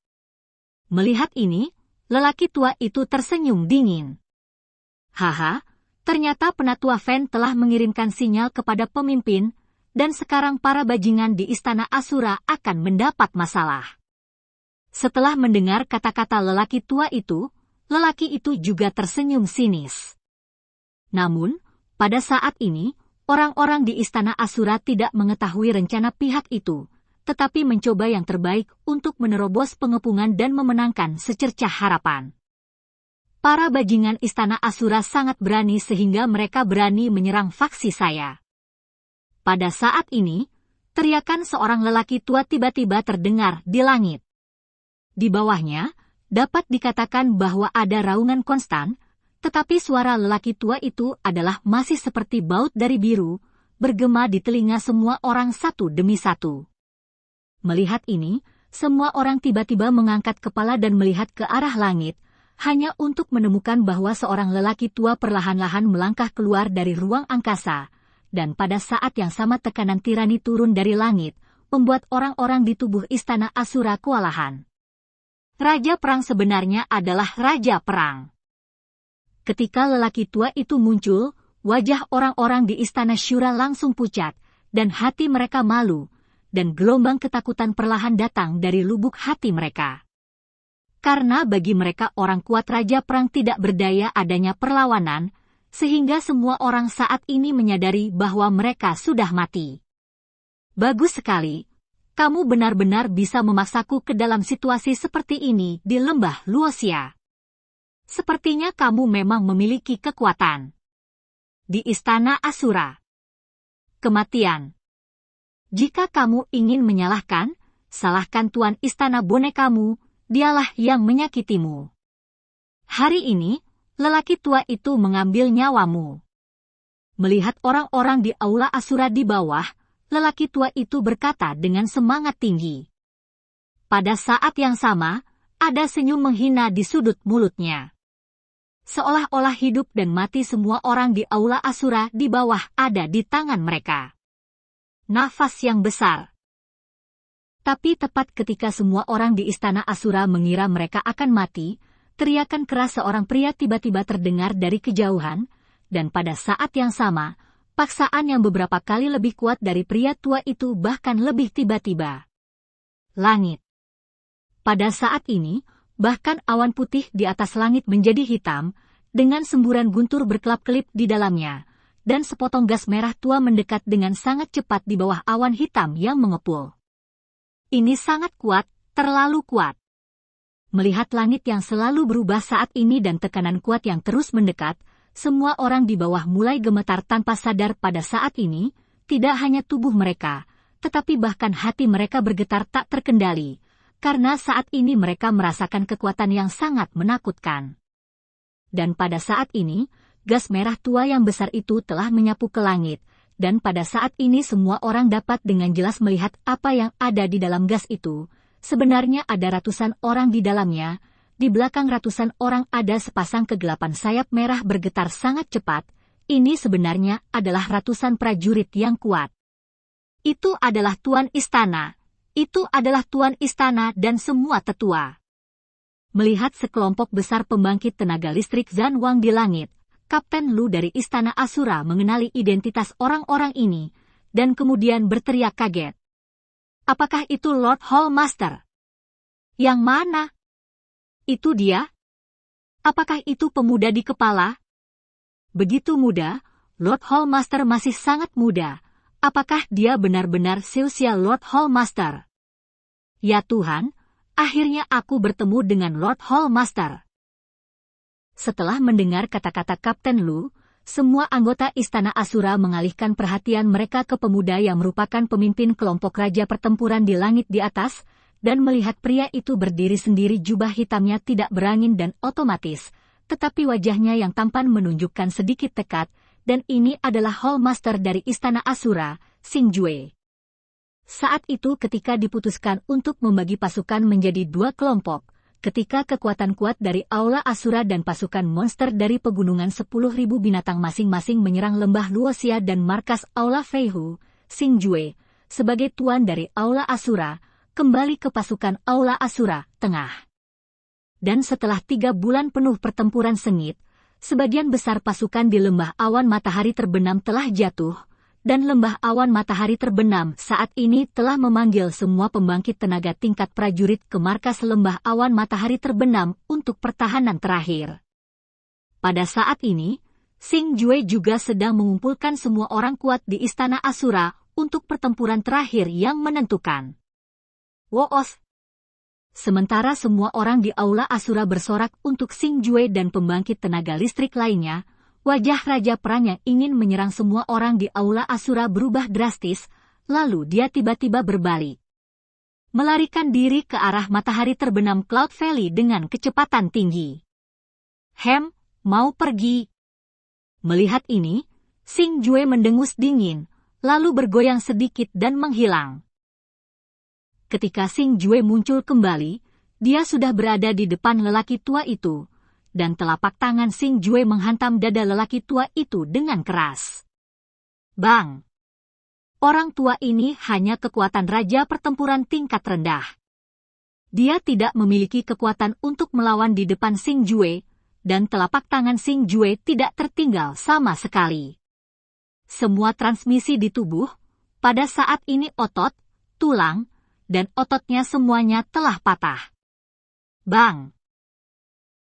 Melihat ini, lelaki tua itu tersenyum dingin. Haha, ternyata Penatua Fen telah mengirimkan sinyal kepada pemimpin, dan sekarang para bajingan di Istana Asura akan mendapat masalah. Setelah mendengar kata-kata lelaki tua itu, lelaki itu juga tersenyum sinis. Namun, pada saat ini, orang-orang di Istana Asura tidak mengetahui rencana pihak itu, tetapi mencoba yang terbaik untuk menerobos pengepungan dan memenangkan secercah harapan. Para bajingan Istana Asura sangat berani sehingga mereka berani menyerang faksi saya. Pada saat ini, teriakan seorang lelaki tua tiba-tiba terdengar di langit. Di bawahnya, dapat dikatakan bahwa ada raungan konstan, tetapi suara lelaki tua itu adalah masih seperti baut dari biru, bergema di telinga semua orang satu demi satu. Melihat ini, semua orang tiba-tiba mengangkat kepala dan melihat ke arah langit, hanya untuk menemukan bahwa seorang lelaki tua perlahan-lahan melangkah keluar dari ruang angkasa, dan pada saat yang sama tekanan tirani turun dari langit, membuat orang-orang di tubuh Istana Asura kewalahan. Raja Perang sebenarnya adalah Raja Perang. Ketika lelaki tua itu muncul, wajah orang-orang di istana Syura langsung pucat, dan hati mereka malu, dan gelombang ketakutan perlahan datang dari lubuk hati mereka. Karena bagi mereka orang kuat raja perang tidak berdaya adanya perlawanan, sehingga semua orang saat ini menyadari bahwa mereka sudah mati. Bagus sekali, kamu benar-benar bisa memaksaku ke dalam situasi seperti ini di lembah Luoxia. Sepertinya kamu memang memiliki kekuatan. Di istana Asura. Kematian. Jika kamu ingin menyalahkan, salahkan tuan istana bonekamu, dialah yang menyakitimu. Hari ini, lelaki tua itu mengambil nyawamu. Melihat orang-orang di aula Asura di bawah, lelaki tua itu berkata dengan semangat tinggi. Pada saat yang sama, ada senyum menghina di sudut mulutnya. Seolah-olah hidup dan mati semua orang di aula Asura di bawah ada di tangan mereka. Nafas yang besar. Tapi tepat ketika semua orang di istana Asura mengira mereka akan mati, teriakan keras seorang pria tiba-tiba terdengar dari kejauhan, dan pada saat yang sama, paksaan yang beberapa kali lebih kuat dari pria tua itu bahkan lebih tiba-tiba. Langit. Pada saat ini, bahkan awan putih di atas langit menjadi hitam, dengan semburan guntur berkelap-kelip di dalamnya, dan sepotong gas merah tua mendekat dengan sangat cepat di bawah awan hitam yang mengepul. Ini sangat kuat, terlalu kuat. Melihat langit yang selalu berubah saat ini dan tekanan kuat yang terus mendekat, semua orang di bawah mulai gemetar tanpa sadar pada saat ini, tidak hanya tubuh mereka, tetapi bahkan hati mereka bergetar tak terkendali, karena saat ini mereka merasakan kekuatan yang sangat menakutkan. Dan pada saat ini, gas merah tua yang besar itu telah menyapu ke langit, dan pada saat ini semua orang dapat dengan jelas melihat apa yang ada di dalam gas itu. Sebenarnya ada ratusan orang di dalamnya, di belakang ratusan orang ada sepasang kegelapan sayap merah bergetar sangat cepat, ini sebenarnya adalah ratusan prajurit yang kuat. Itu adalah tuan istana. Itu adalah tuan istana dan semua tetua. Melihat sekelompok besar pembangkit tenaga listrik Zanwang di langit, Kapten Lu dari istana Asura mengenali identitas orang-orang ini, dan kemudian berteriak kaget. Apakah itu Lord Hallmaster? Yang mana? Itu dia? Apakah itu pemuda di kepala? Begitu muda, Lord Hallmaster masih sangat muda. Apakah dia benar-benar seusia Lord Hallmaster? Ya Tuhan, akhirnya aku bertemu dengan Lord Hallmaster. Setelah mendengar kata-kata Kapten Lu, semua anggota istana Asura mengalihkan perhatian mereka ke pemuda yang merupakan pemimpin kelompok raja pertempuran di langit di atas, dan melihat pria itu berdiri sendiri jubah hitamnya tidak berangin dan otomatis, tetapi wajahnya yang tampan menunjukkan sedikit tekad, dan ini adalah Hallmaster dari istana Asura, Xing Jue. Saat itu ketika diputuskan untuk membagi pasukan menjadi dua kelompok, ketika kekuatan kuat dari aula Asura dan pasukan monster dari pegunungan 10.000 binatang masing-masing menyerang lembah Luoxia dan markas aula Feihu, Xing Jue, sebagai tuan dari aula Asura, kembali ke pasukan aula Asura Tengah. Dan setelah 3 bulan penuh pertempuran sengit, sebagian besar pasukan di lembah awan matahari terbenam telah jatuh, dan lembah awan matahari terbenam saat ini telah memanggil semua pembangkit tenaga tingkat prajurit ke markas lembah awan matahari terbenam untuk pertahanan terakhir. Pada saat ini, Xing Jue juga sedang mengumpulkan semua orang kuat di istana Asura untuk pertempuran terakhir yang menentukan. Woos! Sementara semua orang di aula Asura bersorak untuk Xing Jue dan pembangkit tenaga listrik lainnya, wajah Raja Perang yang ingin menyerang semua orang di aula Asura berubah drastis, lalu dia tiba-tiba berbalik. Melarikan diri ke arah matahari terbenam Cloud Valley dengan kecepatan tinggi. Mau pergi? Melihat ini, Xing Jue mendengus dingin, lalu bergoyang sedikit dan menghilang. Ketika Xing Jue muncul kembali, dia sudah berada di depan lelaki tua itu, dan telapak tangan Xing Jue menghantam dada lelaki tua itu dengan keras. Bang! Orang tua ini hanya kekuatan raja pertempuran tingkat rendah. Dia tidak memiliki kekuatan untuk melawan di depan Xing Jue, dan telapak tangan Xing Jue tidak tertinggal sama sekali. Semua transmisi di tubuh, pada saat ini otot, tulang, dan ototnya semuanya telah patah. Bang!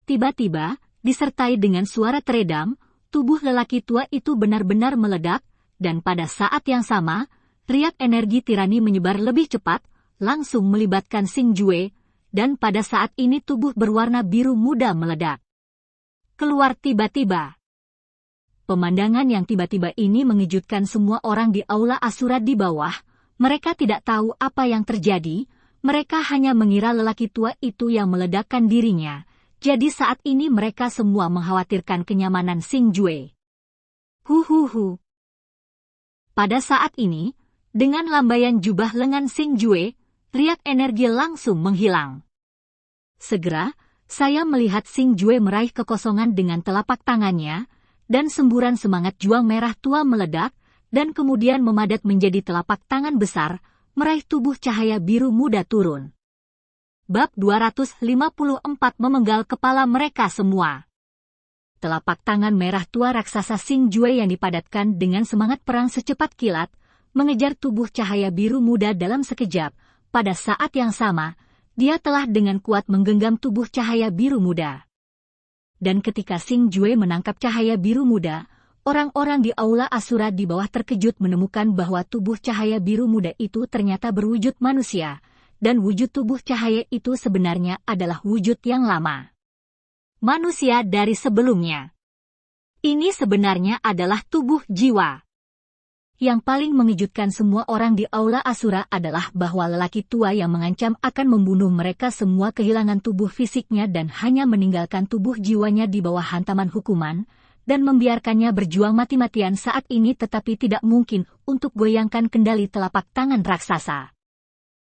Tiba-tiba, disertai dengan suara teredam, tubuh lelaki tua itu benar-benar meledak, dan pada saat yang sama, riak energi tirani menyebar lebih cepat, langsung melibatkan Xing Jue, dan pada saat ini tubuh berwarna biru muda meledak. Keluar tiba-tiba. Pemandangan yang tiba-tiba ini mengejutkan semua orang di aula Asura di bawah. Mereka tidak tahu apa yang terjadi, mereka hanya mengira lelaki tua itu yang meledakkan dirinya. Jadi saat ini mereka semua mengkhawatirkan kenyamanan Xing Jue. Huhuhu. Pada saat ini, dengan lambaian jubah lengan Xing Jue, riak energi langsung menghilang. Segera, saya melihat Xing Jue meraih kekosongan dengan telapak tangannya, dan semburan semangat juang merah tua meledak, dan kemudian memadat menjadi telapak tangan besar, meraih tubuh cahaya biru muda turun. Bab 254 memenggal kepala mereka semua. Telapak tangan merah tua raksasa Xing Jue yang dipadatkan dengan semangat perang secepat kilat, mengejar tubuh cahaya biru muda dalam sekejap. Pada saat yang sama, dia telah dengan kuat menggenggam tubuh cahaya biru muda. Dan ketika Xing Jue menangkap cahaya biru muda, orang-orang di aula Asura di bawah terkejut menemukan bahwa tubuh cahaya biru muda itu ternyata berwujud manusia, dan wujud tubuh cahaya itu sebenarnya adalah wujud yang lama. Manusia dari sebelumnya. Ini sebenarnya adalah tubuh jiwa. Yang paling mengejutkan semua orang di aula Asura adalah bahwa lelaki tua yang mengancam akan membunuh mereka semua kehilangan tubuh fisiknya dan hanya meninggalkan tubuh jiwanya di bawah hantaman hukuman, dan membiarkannya berjuang mati-matian saat ini tetapi tidak mungkin untuk goyangkan kendali telapak tangan raksasa.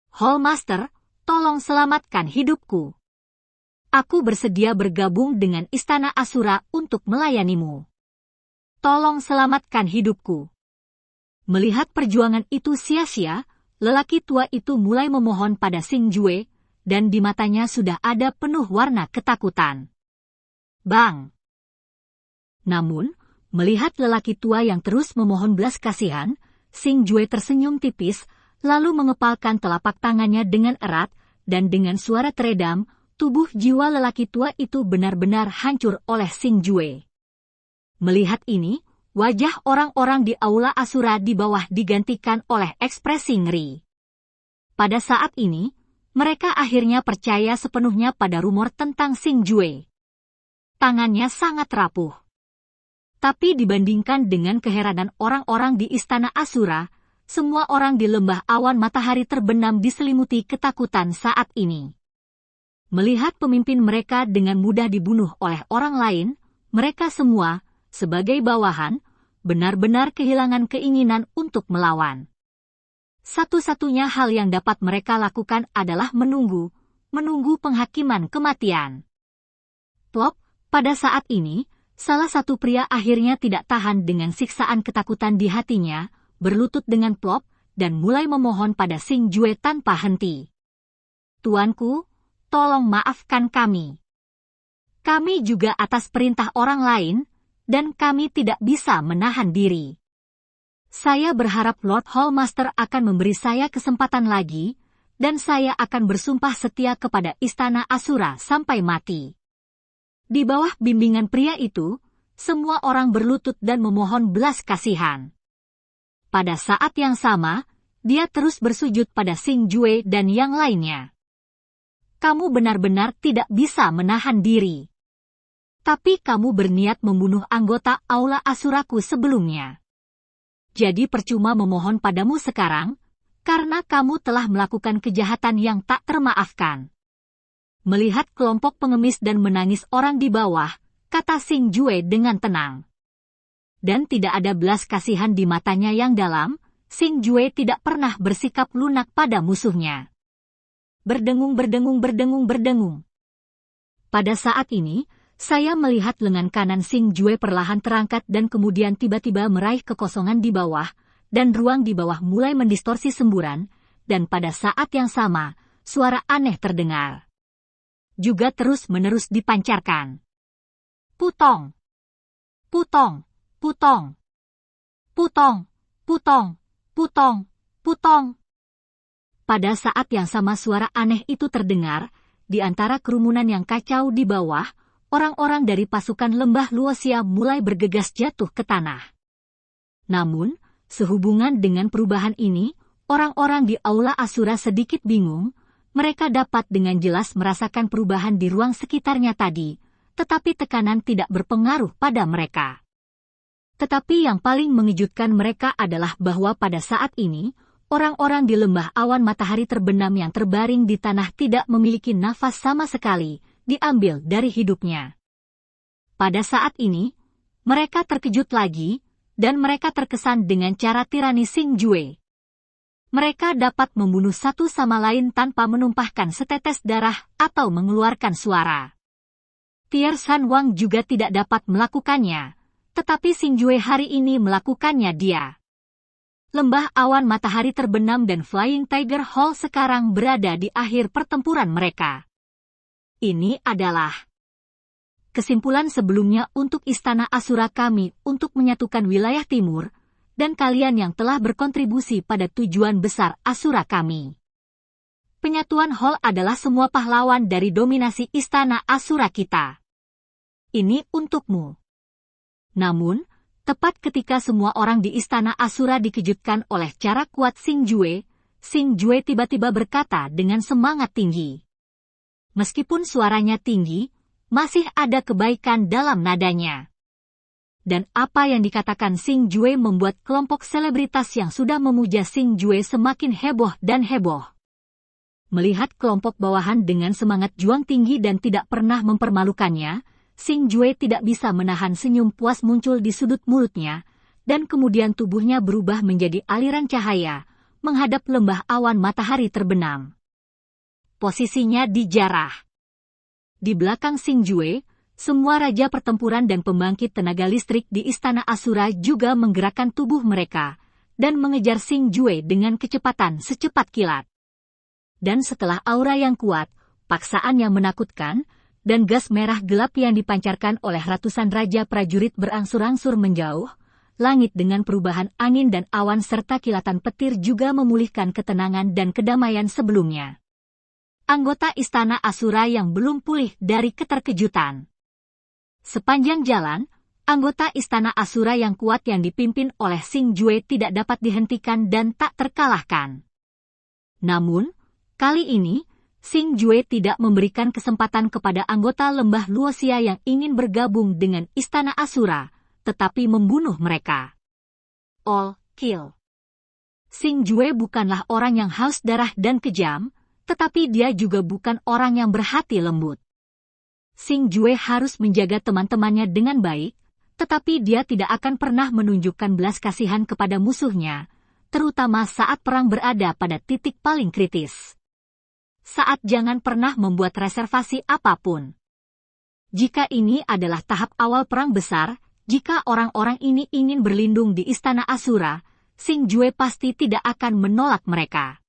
Hallmaster, tolong selamatkan hidupku. Aku bersedia bergabung dengan Istana Asura untuk melayanimu. Tolong selamatkan hidupku. Melihat perjuangan itu sia-sia, lelaki tua itu mulai memohon pada Xing Jue, dan di matanya sudah ada penuh warna ketakutan. Bang! Namun, melihat lelaki tua yang terus memohon belas kasihan, Xing Jue tersenyum tipis, lalu mengepalkan telapak tangannya dengan erat, dan dengan suara teredam, tubuh jiwa lelaki tua itu benar-benar hancur oleh Xing Jue. Melihat ini, wajah orang-orang di aula Asura di bawah digantikan oleh ekspresi ngeri. Pada saat ini, mereka akhirnya percaya sepenuhnya pada rumor tentang Xing Jue. Tangannya sangat rapuh. Tapi dibandingkan dengan keheranan orang-orang di Istana Asura, semua orang di lembah awan matahari terbenam diselimuti ketakutan saat ini. Melihat pemimpin mereka dengan mudah dibunuh oleh orang lain, mereka semua, sebagai bawahan, benar-benar kehilangan keinginan untuk melawan. Satu-satunya hal yang dapat mereka lakukan adalah menunggu penghakiman kematian. Plop, pada saat ini, salah satu pria akhirnya tidak tahan dengan siksaan ketakutan di hatinya, berlutut dengan plop, dan mulai memohon pada Xing Jue tanpa henti. Tuanku, tolong maafkan kami. Kami juga atas perintah orang lain, dan kami tidak bisa menahan diri. Saya berharap Lord Hallmaster akan memberi saya kesempatan lagi, dan saya akan bersumpah setia kepada Istana Asura sampai mati. Di bawah bimbingan pria itu, semua orang berlutut dan memohon belas kasihan. Pada saat yang sama, dia terus bersujud pada Xing Jue dan yang lainnya. Kamu benar-benar tidak bisa menahan diri. Tapi kamu berniat membunuh anggota aula Asuraku sebelumnya. Jadi percuma memohon padamu sekarang, karena kamu telah melakukan kejahatan yang tak termaafkan. Melihat kelompok pengemis dan menangis orang di bawah, kata Xing Jue dengan tenang. Dan tidak ada belas kasihan di matanya yang dalam, Xing Jue tidak pernah bersikap lunak pada musuhnya. Berdengung. Pada saat ini, saya melihat lengan kanan Xing Jue perlahan terangkat dan kemudian tiba-tiba meraih kekosongan di bawah, dan ruang di bawah mulai mendistorsi semburan, dan pada saat yang sama, suara aneh terdengar. Juga terus-menerus dipancarkan. Putong. Putong, putong. Putong, putong, putong, putong. Pada saat yang sama suara aneh itu terdengar, di antara kerumunan yang kacau di bawah, orang-orang dari pasukan lembah Luoxia mulai bergegas jatuh ke tanah. Namun, sehubungan dengan perubahan ini, orang-orang di Aula Asura sedikit bingung. Mereka dapat dengan jelas merasakan perubahan di ruang sekitarnya tadi, tetapi tekanan tidak berpengaruh pada mereka. Tetapi yang paling mengejutkan mereka adalah bahwa pada saat ini, orang-orang di lembah awan matahari terbenam yang terbaring di tanah tidak memiliki nafas sama sekali, diambil dari hidupnya. Pada saat ini, mereka terkejut lagi, dan mereka terkesan dengan cara tirani Xing Jue. Mereka dapat membunuh satu sama lain tanpa menumpahkan setetes darah atau mengeluarkan suara. Tier San Wang juga tidak dapat melakukannya, tetapi Xing Jue hari ini melakukannya dia. Lembah awan matahari terbenam dan Flying Tiger Hall sekarang berada di akhir pertempuran mereka. Ini adalah kesimpulan sebelumnya untuk Istana Asura kami untuk menyatukan wilayah timur, dan kalian yang telah berkontribusi pada tujuan besar Asura kami. Penyatuan Hall adalah semua pahlawan dari dominasi Istana Asura kita. Ini untukmu. Namun, tepat ketika semua orang di Istana Asura dikejutkan oleh cara kuat Xing Jue tiba-tiba berkata dengan semangat tinggi. Meskipun suaranya tinggi, masih ada kebaikan dalam nadanya. Dan apa yang dikatakan Xing Jue membuat kelompok selebritas yang sudah memuja Xing Jue semakin heboh dan heboh. Melihat kelompok bawahan dengan semangat juang tinggi dan tidak pernah mempermalukannya, Xing Jue tidak bisa menahan senyum puas muncul di sudut mulutnya, dan kemudian tubuhnya berubah menjadi aliran cahaya, menghadap lembah awan matahari terbenam. Posisinya di jarah. Di belakang Xing Jue, semua raja pertempuran dan pembangkit tenaga listrik di Istana Asura juga menggerakkan tubuh mereka, dan mengejar Xing Jue dengan kecepatan secepat kilat. Dan setelah aura yang kuat, paksaan yang menakutkan, dan gas merah gelap yang dipancarkan oleh ratusan raja prajurit berangsur-angsur menjauh, langit dengan perubahan angin dan awan serta kilatan petir juga memulihkan ketenangan dan kedamaian sebelumnya. Anggota Istana Asura yang belum pulih dari keterkejutan. Sepanjang jalan, anggota Istana Asura yang kuat yang dipimpin oleh Xing Jue tidak dapat dihentikan dan tak terkalahkan. Namun, kali ini, Xing Jue tidak memberikan kesempatan kepada anggota lembah Luoxia yang ingin bergabung dengan Istana Asura, tetapi membunuh mereka. All kill. Xing Jue bukanlah orang yang haus darah dan kejam, tetapi dia juga bukan orang yang berhati lembut. Xing Jue harus menjaga teman-temannya dengan baik, tetapi dia tidak akan pernah menunjukkan belas kasihan kepada musuhnya, terutama saat perang berada pada titik paling kritis. Saat jangan pernah membuat reservasi apapun. Jika ini adalah tahap awal perang besar, jika orang-orang ini ingin berlindung di Istana Asura, Xing Jue pasti tidak akan menolak mereka.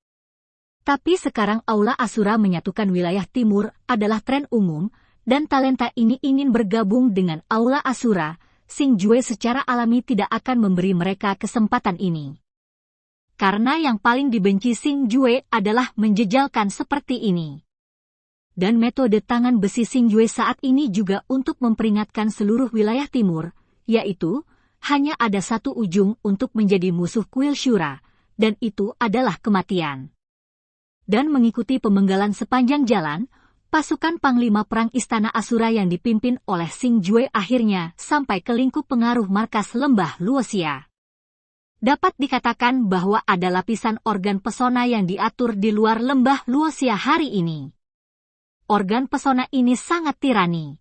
Tapi sekarang Aula Asura menyatukan wilayah timur adalah tren umum, dan talenta ini ingin bergabung dengan Aula Asura, Xing Jue secara alami tidak akan memberi mereka kesempatan ini. Karena yang paling dibenci Xing Jue adalah menjejalkan seperti ini. Dan metode tangan besi Xing Jue saat ini juga untuk memperingatkan seluruh wilayah timur, yaitu, hanya ada satu ujung untuk menjadi musuh kuil Shura, dan itu adalah kematian. Dan mengikuti pemenggalan sepanjang jalan, pasukan Panglima Perang Istana Asura yang dipimpin oleh Xing Jue akhirnya sampai ke lingkup pengaruh markas lembah Luoxia. Dapat dikatakan bahwa ada lapisan organ pesona yang diatur di luar lembah Luoxia hari ini. Organ pesona ini sangat tirani.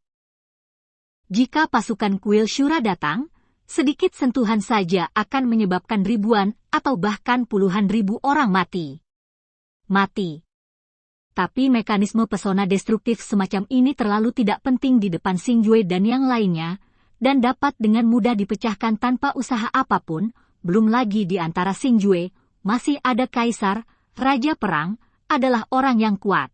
Jika pasukan kuil Shura datang, sedikit sentuhan saja akan menyebabkan ribuan atau bahkan puluhan ribu orang mati. Tapi mekanisme pesona destruktif semacam ini terlalu tidak penting di depan Xing Jue dan yang lainnya, dan dapat dengan mudah dipecahkan tanpa usaha apapun, belum lagi di antara Xing Jue, masih ada kaisar, raja perang, adalah orang yang kuat.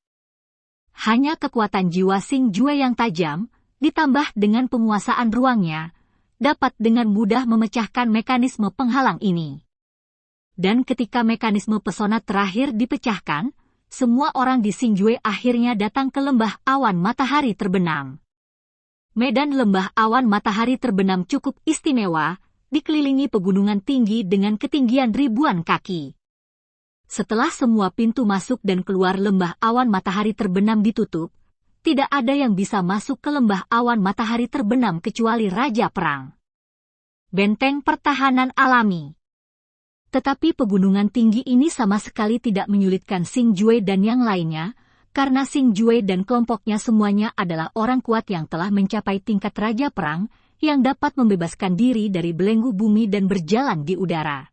Hanya kekuatan jiwa Xing Jue yang tajam, ditambah dengan penguasaan ruangnya, dapat dengan mudah memecahkan mekanisme penghalang ini. Dan ketika mekanisme pesona terakhir dipecahkan, semua orang di Xingjue akhirnya datang ke lembah awan matahari terbenam. Medan lembah awan matahari terbenam cukup istimewa, dikelilingi pegunungan tinggi dengan ketinggian ribuan kaki. Setelah semua pintu masuk dan keluar lembah awan matahari terbenam ditutup, tidak ada yang bisa masuk ke lembah awan matahari terbenam kecuali Raja Perang. Benteng pertahanan alami. Tetapi pegunungan tinggi ini sama sekali tidak menyulitkan Xingjue dan yang lainnya, karena Xingjue dan kelompoknya semuanya adalah orang kuat yang telah mencapai tingkat Raja Perang, yang dapat membebaskan diri dari belenggu bumi dan berjalan di udara.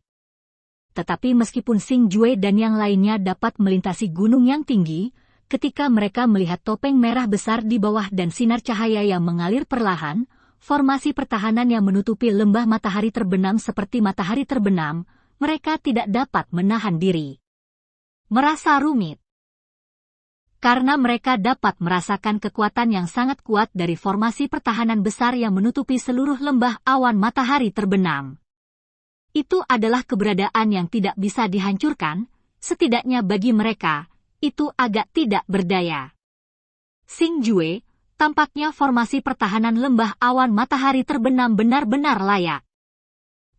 Tetapi meskipun Xingjue dan yang lainnya dapat melintasi gunung yang tinggi, ketika mereka melihat topeng merah besar di bawah dan sinar cahaya yang mengalir perlahan, formasi pertahanan yang menutupi lembah matahari terbenam seperti matahari terbenam, mereka tidak dapat menahan diri. Merasa rumit. Karena mereka dapat merasakan kekuatan yang sangat kuat dari formasi pertahanan besar yang menutupi seluruh lembah awan matahari terbenam. Itu adalah keberadaan yang tidak bisa dihancurkan, setidaknya bagi mereka, itu agak tidak berdaya. Xingjue, tampaknya formasi pertahanan lembah awan matahari terbenam benar-benar layak.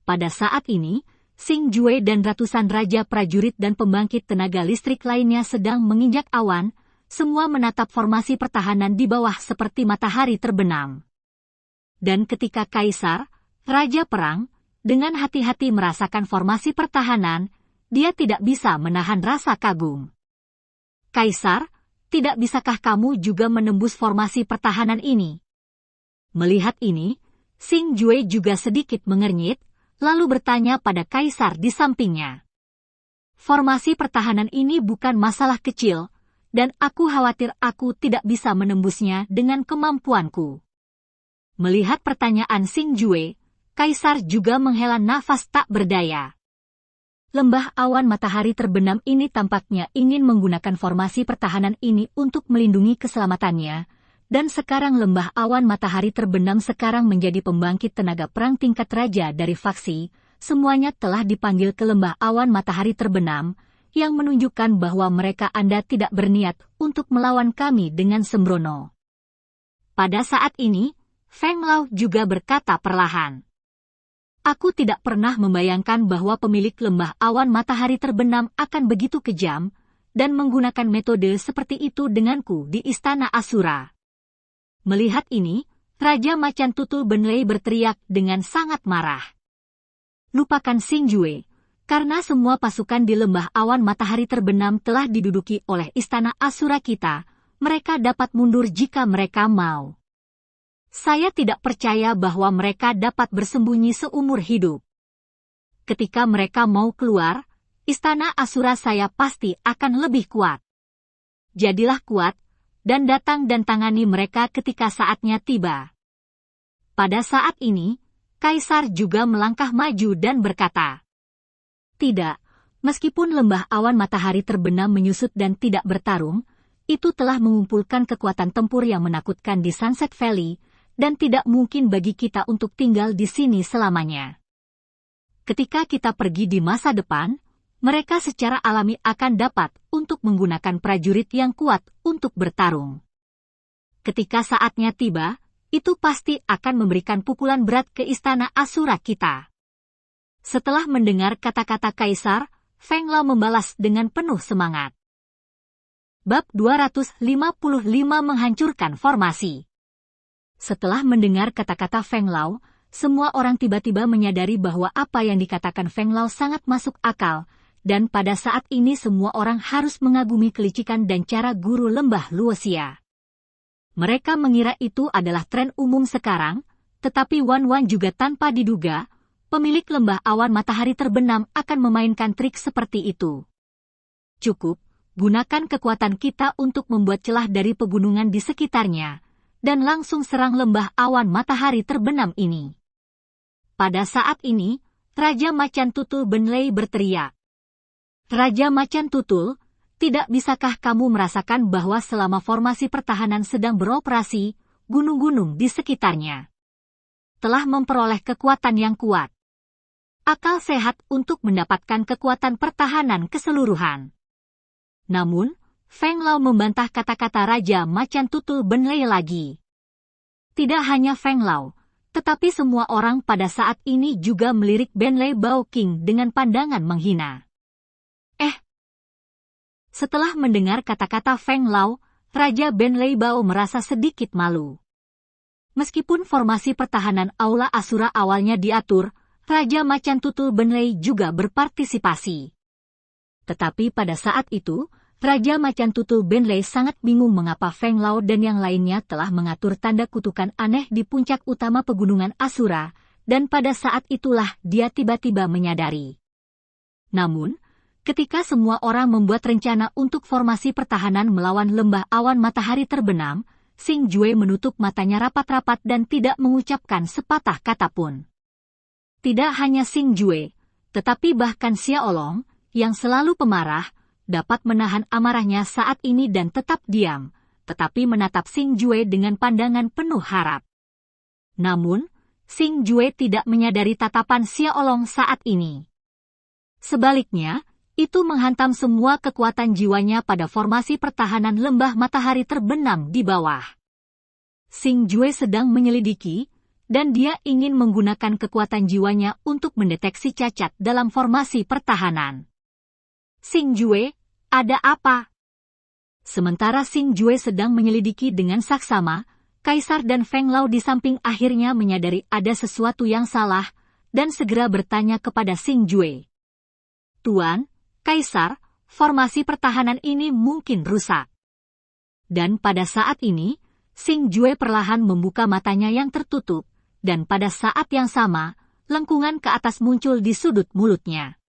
Pada saat ini, Xingjue dan ratusan raja prajurit dan pembangkit tenaga listrik lainnya sedang menginjak awan, semua menatap formasi pertahanan di bawah seperti matahari terbenam. Dan ketika Kaisar, Raja Perang, dengan hati-hati merasakan formasi pertahanan, dia tidak bisa menahan rasa kagum. Kaisar, tidak bisakah kamu juga menembus formasi pertahanan ini? Melihat ini, Xingjue juga sedikit mengernyit, lalu bertanya pada Kaisar di sampingnya. Formasi pertahanan ini bukan masalah kecil, dan aku khawatir aku tidak bisa menembusnya dengan kemampuanku. Melihat pertanyaan Xingjue, Kaisar juga menghela nafas tak berdaya. Lembah awan matahari terbenam ini tampaknya ingin menggunakan formasi pertahanan ini untuk melindungi keselamatannya, dan sekarang lembah awan matahari terbenam sekarang menjadi pembangkit tenaga perang tingkat raja dari faksi, semuanya telah dipanggil ke lembah awan matahari terbenam, yang menunjukkan bahwa mereka Anda tidak berniat untuk melawan kami dengan sembrono. Pada saat ini, Feng Lao juga berkata perlahan. Aku tidak pernah membayangkan bahwa pemilik lembah awan matahari terbenam akan begitu kejam, dan menggunakan metode seperti itu denganku di Istana Asura. Melihat ini, Raja Macan Tutul Benlei berteriak dengan sangat marah. Lupakan Xingjue, karena semua pasukan di lembah awan matahari terbenam telah diduduki oleh Istana Asura kita, mereka dapat mundur jika mereka mau. Saya tidak percaya bahwa mereka dapat bersembunyi seumur hidup. Ketika mereka mau keluar, Istana Asura saya pasti akan lebih kuat. Jadilah kuat, dan datang dan tangani mereka ketika saatnya tiba. Pada saat ini, Kaisar juga melangkah maju dan berkata, tidak, meskipun lembah awan matahari terbenam menyusut dan tidak bertarung, itu telah mengumpulkan kekuatan tempur yang menakutkan di Sunset Valley, dan tidak mungkin bagi kita untuk tinggal di sini selamanya. Ketika kita pergi di masa depan, mereka secara alami akan dapat untuk menggunakan prajurit yang kuat untuk bertarung. Ketika saatnya tiba, itu pasti akan memberikan pukulan berat ke Istana Asura kita. Setelah mendengar kata-kata Kaisar, Feng Lao membalas dengan penuh semangat. Bab 255 menghancurkan formasi. Setelah mendengar kata-kata Feng Lao, semua orang tiba-tiba menyadari bahwa apa yang dikatakan Feng Lao sangat masuk akal, dan pada saat ini semua orang harus mengagumi kelicikan dan cara guru lembah Luoxia. Mereka mengira itu adalah tren umum sekarang, tetapi Wan Wan juga tanpa diduga, pemilik lembah awan matahari terbenam akan memainkan trik seperti itu. Cukup, gunakan kekuatan kita untuk membuat celah dari pegunungan di sekitarnya, dan langsung serang lembah awan matahari terbenam ini. Pada saat ini, Raja Macan Tutul Benlei berteriak. Raja Macan Tutul, tidak bisakah kamu merasakan bahwa selama formasi pertahanan sedang beroperasi, gunung-gunung di sekitarnya. Telah memperoleh kekuatan yang kuat. Akal sehat untuk mendapatkan kekuatan pertahanan keseluruhan. Namun, Feng Lao membantah kata-kata Raja Macan Tutul Benlei lagi. Tidak hanya Feng Lao, tetapi semua orang pada saat ini juga melirik Benlei Bao King dengan pandangan menghina. Setelah mendengar kata-kata Feng Lao, Raja Benlei Bao merasa sedikit malu. Meskipun formasi pertahanan Aula Asura awalnya diatur, Raja Macan Tutul Benlei juga berpartisipasi. Tetapi pada saat itu, Raja Macan Tutul Benlei sangat bingung mengapa Feng Lao dan yang lainnya telah mengatur tanda kutukan aneh di puncak utama pegunungan Asura, dan pada saat itulah dia tiba-tiba menyadari. Namun, ketika semua orang membuat rencana untuk formasi pertahanan melawan lembah awan matahari terbenam, Xing Jue menutup matanya rapat-rapat dan tidak mengucapkan sepatah kata pun. Tidak hanya Xing Jue, tetapi bahkan Xia Olong, yang selalu pemarah, dapat menahan amarahnya saat ini dan tetap diam, tetapi menatap Xing Jue dengan pandangan penuh harap. Namun, Xing Jue tidak menyadari tatapan Xia Olong saat ini. Sebaliknya, itu menghantam semua kekuatan jiwanya pada formasi pertahanan lembah matahari terbenam di bawah. Xing Jue sedang menyelidiki, dan dia ingin menggunakan kekuatan jiwanya untuk mendeteksi cacat dalam formasi pertahanan. Xing Jue, ada apa? Sementara Xing Jue sedang menyelidiki dengan saksama, Kaisar dan Feng Lao di samping akhirnya menyadari ada sesuatu yang salah, dan segera bertanya kepada Xing Jue. Tuan, Kaisar, formasi pertahanan ini mungkin rusak. Dan pada saat ini, Xing Jue perlahan membuka matanya yang tertutup, dan pada saat yang sama, lengkungan ke atas muncul di sudut mulutnya.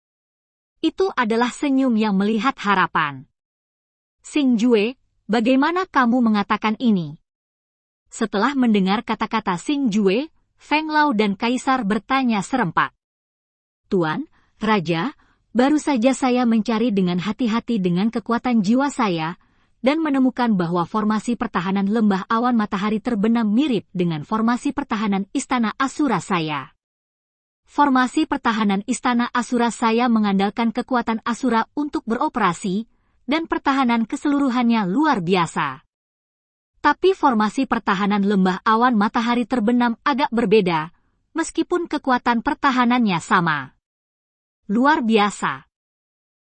Itu adalah senyum yang melihat harapan. Xing Jue, bagaimana kamu mengatakan ini? Setelah mendengar kata-kata Xing Jue, Feng Lao dan Kaisar bertanya serempak. Tuan, Raja, baru saja saya mencari dengan hati-hati dengan kekuatan jiwa saya, dan menemukan bahwa formasi pertahanan lembah awan matahari terbenam mirip dengan formasi pertahanan Istana Asura saya. Formasi pertahanan Istana Asura saya mengandalkan kekuatan Asura untuk beroperasi, dan pertahanan keseluruhannya luar biasa. Tapi formasi pertahanan lembah awan matahari terbenam agak berbeda, meskipun kekuatan pertahanannya sama. Luar biasa.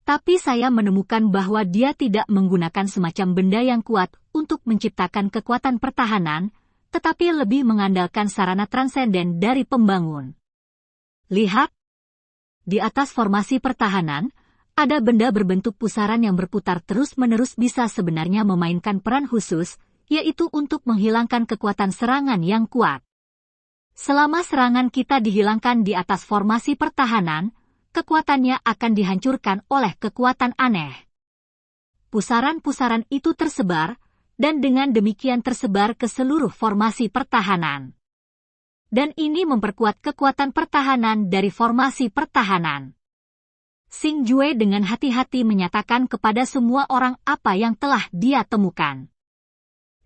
Tapi saya menemukan bahwa dia tidak menggunakan semacam benda yang kuat untuk menciptakan kekuatan pertahanan, tetapi lebih mengandalkan sarana transenden dari pembangun. Lihat. Di atas formasi pertahanan, ada benda berbentuk pusaran yang berputar terus-menerus bisa sebenarnya memainkan peran khusus, yaitu untuk menghilangkan kekuatan serangan yang kuat. Selama serangan kita dihilangkan di atas formasi pertahanan, kekuatannya akan dihancurkan oleh kekuatan aneh. Pusaran-pusaran itu tersebar, dan dengan demikian tersebar ke seluruh formasi pertahanan. Dan ini memperkuat kekuatan pertahanan dari formasi pertahanan. Xing Jue dengan hati-hati menyatakan kepada semua orang apa yang telah dia temukan.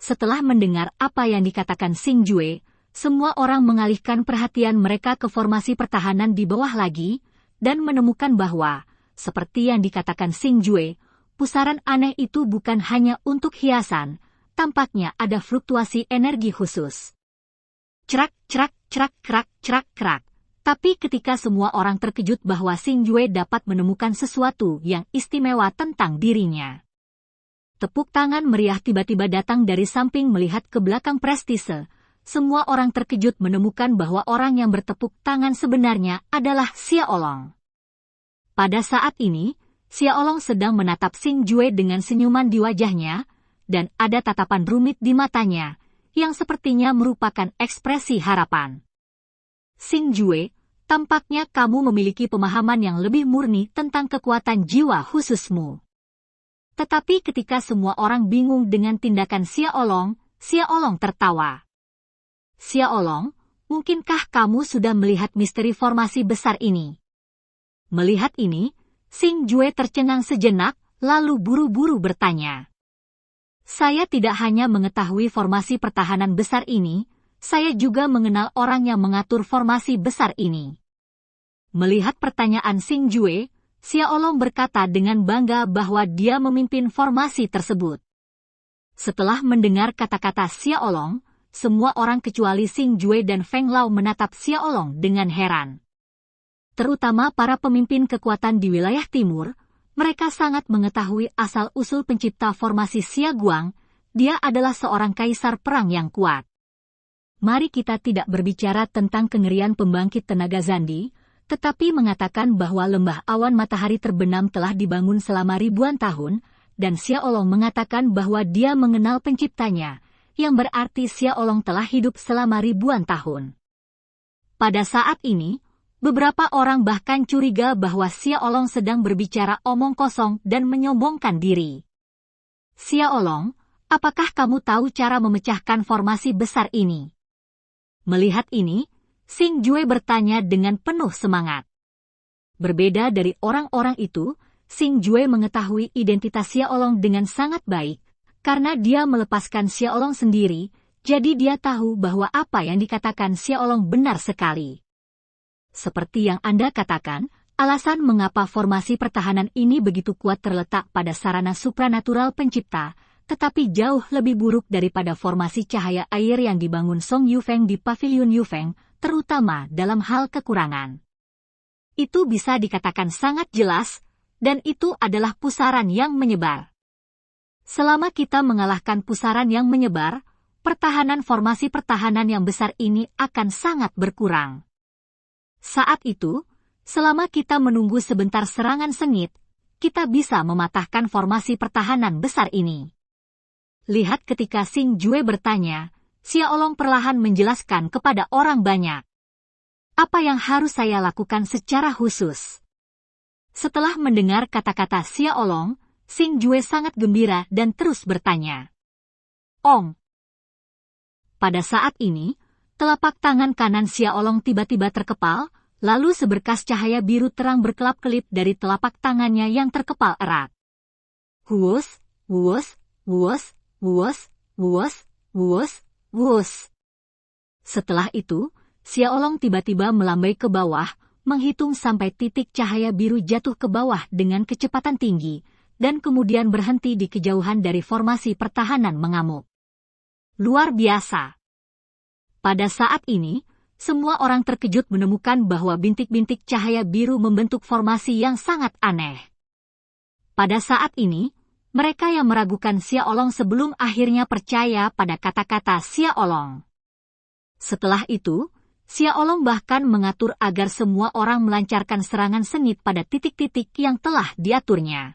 Setelah mendengar apa yang dikatakan Xing Jue, semua orang mengalihkan perhatian mereka ke formasi pertahanan di bawah lagi, dan menemukan bahwa, seperti yang dikatakan Xing Jue, pusaran aneh itu bukan hanya untuk hiasan, tampaknya ada fluktuasi energi khusus. Cerak, cerak, cerak, cerak, cerak, cerak. Tapi ketika semua orang terkejut bahwa Xing Jue dapat menemukan sesuatu yang istimewa tentang dirinya. Tepuk tangan meriah tiba-tiba datang dari samping melihat ke belakang Prestise. Semua orang terkejut menemukan bahwa orang yang bertepuk tangan sebenarnya adalah Xia Olong. Pada saat ini, Xia Olong sedang menatap Xing Jue dengan senyuman di wajahnya, dan ada tatapan rumit di matanya, yang sepertinya merupakan ekspresi harapan. Xing Jue, tampaknya kamu memiliki pemahaman yang lebih murni tentang kekuatan jiwa khususmu. Tetapi ketika semua orang bingung dengan tindakan Xia Olong tertawa. Xia Olong, mungkinkah kamu sudah melihat misteri formasi besar ini? Melihat ini, Xing Jue tercengang sejenak, lalu buru-buru bertanya. Saya tidak hanya mengetahui formasi pertahanan besar ini, saya juga mengenal orang yang mengatur formasi besar ini. Melihat pertanyaan Xing Jue, Xiaolong berkata dengan bangga bahwa dia memimpin formasi tersebut. Setelah mendengar kata-kata Xiaolong, semua orang kecuali Xing Jue dan Feng Lao menatap Xiaolong dengan heran. Terutama para pemimpin kekuatan di wilayah timur, mereka sangat mengetahui asal-usul pencipta formasi Xia Guang, dia adalah seorang kaisar perang yang kuat. Mari kita tidak berbicara tentang kengerian pembangkit tenaga Zandi, tetapi mengatakan bahwa lembah awan matahari terbenam telah dibangun selama ribuan tahun, dan Xiaolong mengatakan bahwa dia mengenal penciptanya, yang berarti Xiaolong telah hidup selama ribuan tahun. Pada saat ini, beberapa orang bahkan curiga bahwa Xiaolong sedang berbicara omong kosong dan menyombongkan diri. Xiaolong, apakah kamu tahu cara memecahkan formasi besar ini? Melihat ini, Xing Jue bertanya dengan penuh semangat. Berbeda dari orang-orang itu, Xing Jue mengetahui identitas Xiaolong dengan sangat baik, karena dia melepaskan Xiaolong sendiri, jadi dia tahu bahwa apa yang dikatakan Xiaolong benar sekali. Seperti yang Anda katakan, alasan mengapa formasi pertahanan ini begitu kuat terletak pada sarana supranatural pencipta, tetapi jauh lebih buruk daripada formasi cahaya air yang dibangun Song Yufeng di Pavilion Yufeng, terutama dalam hal kekurangan. Itu bisa dikatakan sangat jelas, dan itu adalah pusaran yang menyebar. Selama kita mengalahkan pusaran yang menyebar, pertahanan formasi pertahanan yang besar ini akan sangat berkurang. Saat itu, selama kita menunggu sebentar serangan sengit, kita bisa mematahkan formasi pertahanan besar ini. Lihat ketika Xing Jue bertanya, Xiaolong perlahan menjelaskan kepada orang banyak. Apa yang harus saya lakukan secara khusus? Setelah mendengar kata-kata Xiaolong, Xing Jue sangat gembira dan terus bertanya. Ong. Pada saat ini, telapak tangan kanan Xiaolong tiba-tiba terkepal, lalu seberkas cahaya biru terang berkelap-kelip dari telapak tangannya yang terkepal erat. Wuus, wuus, wuus, wuus, wuus, wuus, wuus. Setelah itu, Xiaolong tiba-tiba melambai ke bawah, menghitung sampai titik cahaya biru jatuh ke bawah dengan kecepatan tinggi, dan kemudian berhenti di kejauhan dari formasi pertahanan mengamuk. Luar biasa. Pada saat ini, semua orang terkejut menemukan bahwa bintik-bintik cahaya biru membentuk formasi yang sangat aneh. Pada saat ini, mereka yang meragukan Xiaolong sebelum akhirnya percaya pada kata-kata Xiaolong. Setelah itu, Xiaolong bahkan mengatur agar semua orang melancarkan serangan sengit pada titik-titik yang telah diaturnya.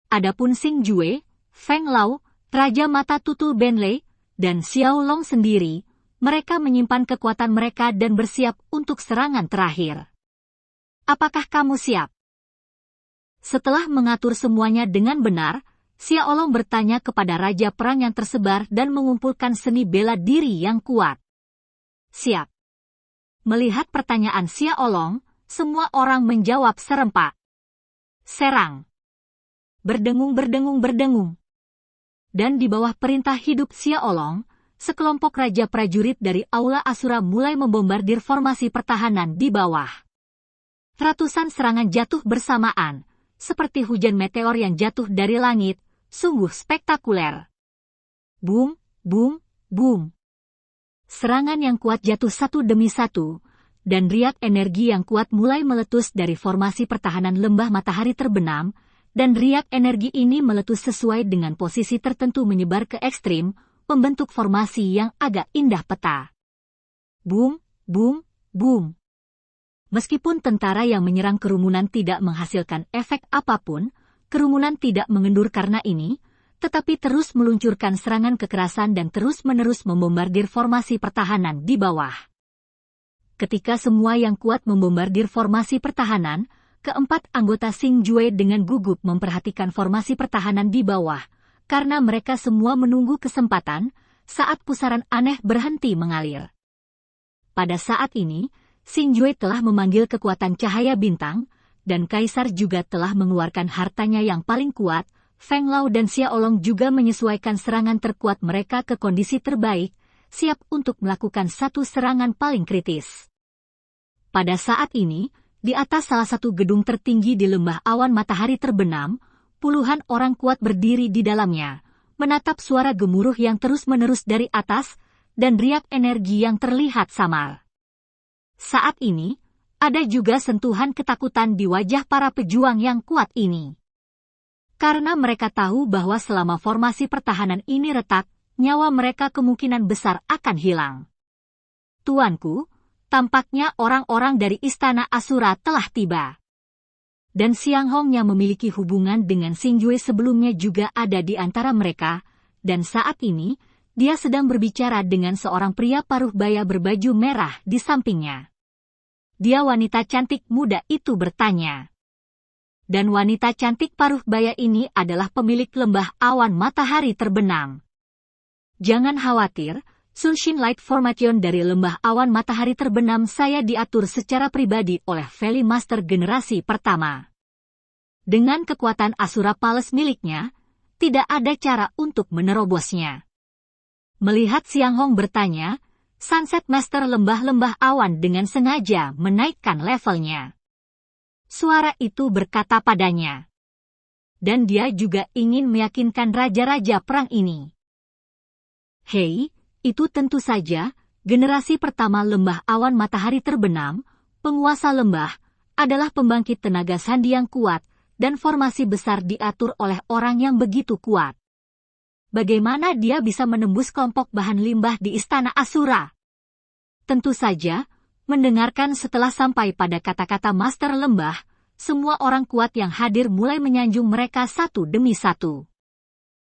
Adapun Xing Jue, Feng Lao, Raja Mata Tutul Benlei, dan Xiaolong sendiri, mereka menyimpan kekuatan mereka dan bersiap untuk serangan terakhir. Apakah kamu siap? Setelah mengatur semuanya dengan benar, Xiaolong bertanya kepada Raja Perang yang tersebar dan mengumpulkan seni bela diri yang kuat. Siap. Melihat pertanyaan Xiaolong, semua orang menjawab serempak. Serang. Berdengung, berdengung, berdengung. Dan di bawah perintah hidup Xiaolong, sekelompok raja prajurit dari Aula Asura mulai membombardir formasi pertahanan di bawah. Ratusan serangan jatuh bersamaan, seperti hujan meteor yang jatuh dari langit, sungguh spektakuler. Boom, boom, boom. Serangan yang kuat jatuh satu demi satu, dan riak energi yang kuat mulai meletus dari formasi pertahanan lembah matahari terbenam, dan riak energi ini meletus sesuai dengan posisi tertentu menyebar ke ekstrim, membentuk formasi yang agak indah peta. Boom, boom, boom. Meskipun tentara yang menyerang kerumunan tidak menghasilkan efek apapun, kerumunan tidak mengendur karena ini, tetapi terus meluncurkan serangan kekerasan dan terus-menerus membombardir formasi pertahanan di bawah. Ketika semua yang kuat membombardir formasi pertahanan, keempat anggota Xing Jue dengan gugup memperhatikan formasi pertahanan di bawah, karena mereka semua menunggu kesempatan saat pusaran aneh berhenti mengalir. Pada saat ini, Xing Jue telah memanggil kekuatan cahaya bintang, dan Kaisar juga telah mengeluarkan hartanya yang paling kuat, Feng Lao dan Xia Olong juga menyesuaikan serangan terkuat mereka ke kondisi terbaik, siap untuk melakukan satu serangan paling kritis. Pada saat ini, di atas salah satu gedung tertinggi di lembah awan matahari terbenam, puluhan orang kuat berdiri di dalamnya, menatap suara gemuruh yang terus-menerus dari atas, dan riak energi yang terlihat samar. Saat ini, ada juga sentuhan ketakutan di wajah para pejuang yang kuat ini. Karena mereka tahu bahwa selama formasi pertahanan ini retak, nyawa mereka kemungkinan besar akan hilang. Tuanku, tampaknya orang-orang dari Istana Asura telah tiba. Dan Xiang Hong yang memiliki hubungan dengan Xing Jue sebelumnya juga ada di antara mereka, dan saat ini, dia sedang berbicara dengan seorang pria paruh baya berbaju merah di sampingnya. Dia wanita cantik muda itu bertanya. Dan wanita cantik paruh baya ini adalah pemilik lembah awan matahari terbenam. Jangan khawatir, Sunshin Light Formation dari lembah awan matahari terbenam saya diatur secara pribadi oleh Valley Master generasi pertama. Dengan kekuatan Asura Palace miliknya, tidak ada cara untuk menerobosnya. Melihat Xiang Hong bertanya, Sunset Master lembah-lembah awan dengan sengaja menaikkan levelnya. Suara itu berkata padanya. Dan dia juga ingin meyakinkan raja-raja perang ini. Hei, itu tentu saja, generasi pertama lembah awan matahari terbenam, penguasa lembah, adalah pembangkit tenaga sandi yang kuat, dan formasi besar diatur oleh orang yang begitu kuat. Bagaimana dia bisa menembus kelompok bahan limbah di Istana Asura? Tentu saja, mendengarkan setelah sampai pada kata-kata Master Lembah, semua orang kuat yang hadir mulai menyanjung mereka satu demi satu.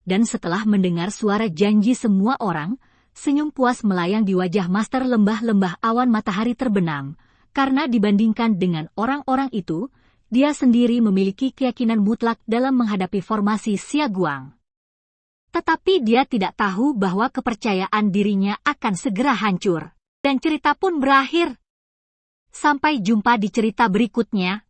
Dan setelah mendengar suara janji semua orang, senyum puas melayang di wajah Master Lembah-lembah awan matahari terbenam, karena dibandingkan dengan orang-orang itu, dia sendiri memiliki keyakinan mutlak dalam menghadapi formasi Xia Guang. Tetapi dia tidak tahu bahwa kepercayaan dirinya akan segera hancur. Dan cerita pun berakhir. Sampai jumpa di cerita berikutnya.